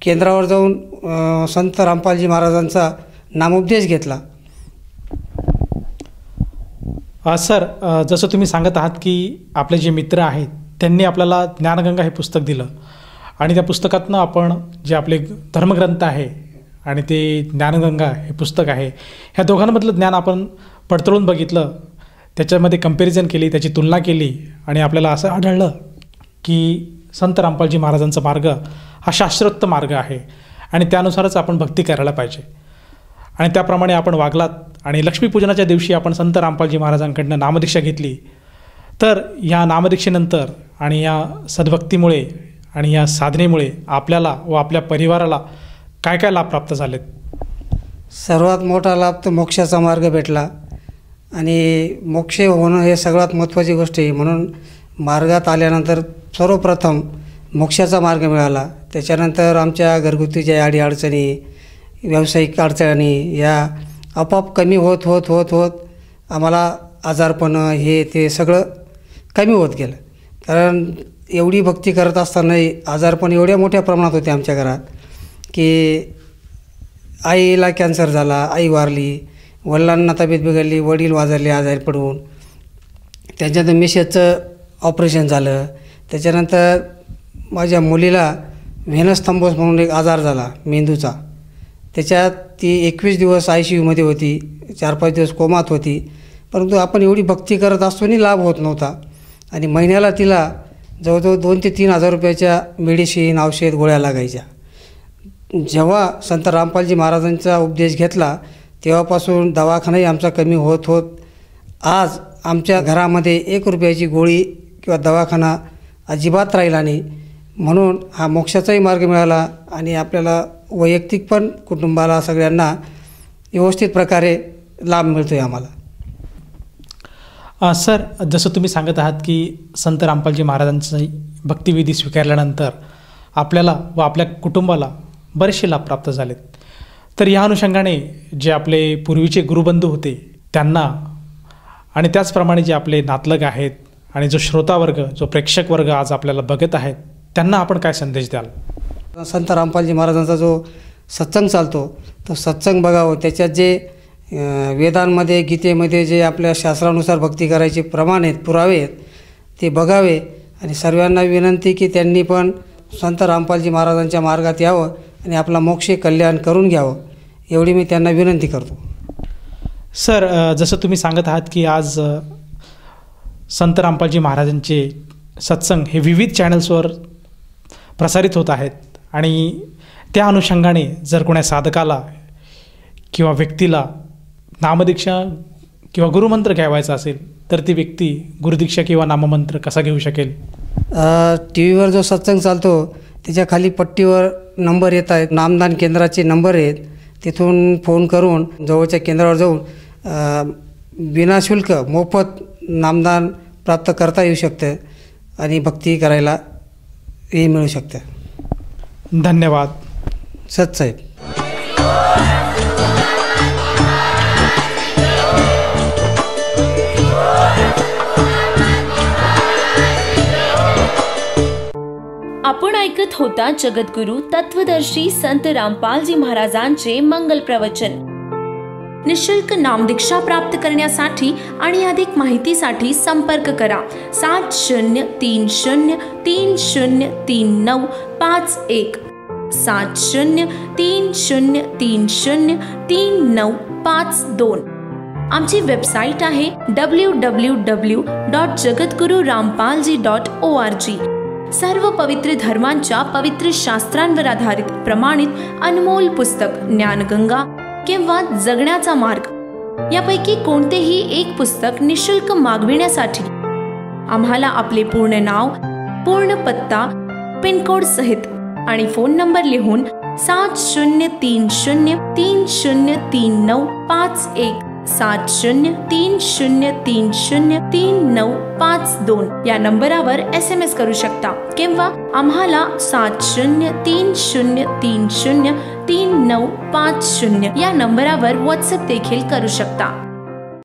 केंद्रावर जाऊन संत रामपालजी महाराजांचा नामोपदेश घेतला. सर, जसं तुम्ही सांगत आहात की आपले जे मित्र आहेत त्यांनी आपल्याला ज्ञानगंगा हे पुस्तक दिलं, आणि त्या पुस्तकातनं आपण जे आपले धर्मग्रंथ आहे आणि ते ज्ञानगंगा हे पुस्तक आहे, ह्या दोघांमधलं ज्ञान आपण पडताळून बघितलं, त्याच्यामध्ये कंपॅरिझन केली, त्याची तुलना केली, आणि आपल्याला असं आढळलं की संत रामपालजी महाराजांचा मार्ग हा शास्त्रोक्त मार्ग आहे आणि त्यानुसारच आपण भक्ती करायला पाहिजे. आणि त्याप्रमाणे आपण वागलात आणि लक्ष्मीपूजनाच्या दिवशी आपण संत रामपालजी महाराजांकडनं नामदीक्षा घेतली. तर या नामदीक्षेनंतर आणि या सद्भक्तीमुळे आणि या साधनेमुळे आपल्याला व आपल्या परिवाराला काय काय लाभ प्राप्त झालेत? सर्वात मोठा लाभ तर मोक्षाचा मार्ग भेटला, आणि मोक्ष होणं हे सगळ्यात महत्त्वाची गोष्ट आहे. म्हणून मार्गात आल्यानंतर सर्वप्रथम मोक्षाचा मार्ग मिळाला. त्याच्यानंतर आमच्या घरगुती ज्या अडीअडचणी, व्यावसायिक अडचणी या आपोआप कमी होत होत होत होत आम्हाला आजारपणं हे ते सगळं कमी होत गेलं. कारण एवढी भक्ती करत असतानाही आजारपण एवढ्या मोठ्या प्रमाणात होते आमच्या घरात की आईला कॅन्सर झाला, आई वारली, वडिलांना तब्येत बिघडली, वडील वाजारले आजारी पडून, त्याच्यानंतर मिसेसचं ऑपरेशन झालं, त्याच्यानंतर माझ्या मुलीला व्हेनस थंबोस म्हणून एक आजार झाला मेंदूचा, त्याच्यात ती 21 दिवस ICUमध्ये होती, 4-5 दिवस कोमात होती. परंतु आपण एवढी भक्ती करत असताना लाभ होत नव्हता, आणि महिन्याला तिला जवळजवळ 2,000 ते 3,000 रुपयाच्या मेडिसिन, औषध, गोळ्या लागायच्या. जेव्हा संत रामपालजी महाराजांचा उपदेश घेतला तेव्हापासून दवाखानाही आमचा कमी होत होत आज आमच्या घरामध्ये 1 रुपयाची गोळी किंवा दवाखाना अजिबात राहिला नाही. म्हणून हा मोक्षाचाही मार्ग मिळाला, आणि आपल्याला वैयक्तिक पण कुटुंबाला सगळ्यांना व्यवस्थित प्रकारे लाभ मिळतो आहे आम्हाला. सर, जसं तुम्ही सांगत आहात की संत रामपालजी महाराजांची भक्तिविधी स्वीकारल्यानंतर आपल्याला व आपल्या कुटुंबाला बरेचसे लाभ प्राप्त झालेत. तर या अनुषंगाने जे आपले पूर्वीचे गुरुबंधू होते त्यांना, आणि त्याचप्रमाणे जे आपले नातलग आहेत आणि जो श्रोतावर्ग, जो प्रेक्षक वर्ग आज आपल्याला बघत आहेत, त्यांना आपण काय संदेश द्याल? संत रामपालजी महाराजांचा जो सत्संग चालतो तो सत्संग बघावं. त्याच्यात जे वेदांमध्ये, गीतेमध्ये जे आपल्या शास्त्रानुसार भक्ती करायचे प्रमाण आहेत, पुरावे आहेत, ते बघावे. आणि सर्वांना विनंती की त्यांनी पण संत रामपालजी महाराजांच्या मार्गात यावं आणि आपला मोक्ष कल्याण करून घ्यावं, एवढी मी त्यांना विनंती करतो. सर, जसं तुम्ही सांगत आहात की आज संत रामपालजी महाराजांचे सत्संग हे विविध चॅनल्सवर प्रसारित होत आहेत, आणि त्या अनुषंगाने जर कोणा साधकाला किंवा व्यक्तीला नामदीक्षा किंवा गुरुमंत्र घ्यावायचा असेल तर ती व्यक्ती गुरुदीक्षा किंवा नाममंत्र कसा घेऊ शकेल? TV वर जो सत्संग चालतो त्याच्या खाली पट्टीवर नंबर येत आहेत, नामदान केंद्राचे नंबर आहेत, तिथून फोन करून जवळच्या केंद्रावर जाऊन विनाशुल्क मोफत नामदान प्राप्त करता येऊ शकतं आणि भक्ती करायला हे मिळू शकतं. धन्यवाद सतसाहेब. आपण ऐकत होता जगद्गुरु तत्वदर्शी संत रामपालजी महाराजांचे मंगल प्रवचन. निशुल्क नामदीक्षा प्राप्त करण्यासाठी आणि अधिक माहितीसाठी संपर्क करा 7030303951 7030303952. आमची वेबसाईट आहे www.jagadgururampalji.org. सर्व पवित्र धर्मांच्या पवित्र शास्त्रांवर आधारित प्रमाणित अनमोल पुस्तक ज्ञानगंगा किंवा जगण्याचा मार्ग यापैकी कोणतेही एक पुस्तक निशुल्क मागविण्यासाठी आम्हाला आपले पूर्ण नाव, पूर्ण पत्ता, पिनकोड सहित आणि फोन नंबर लिहून 7030303951 7030303952 या नंबरावर SMS करू शकता किंवा आम्हाला 7030303950 या नंबरावर WhatsApp देखील करू शकता.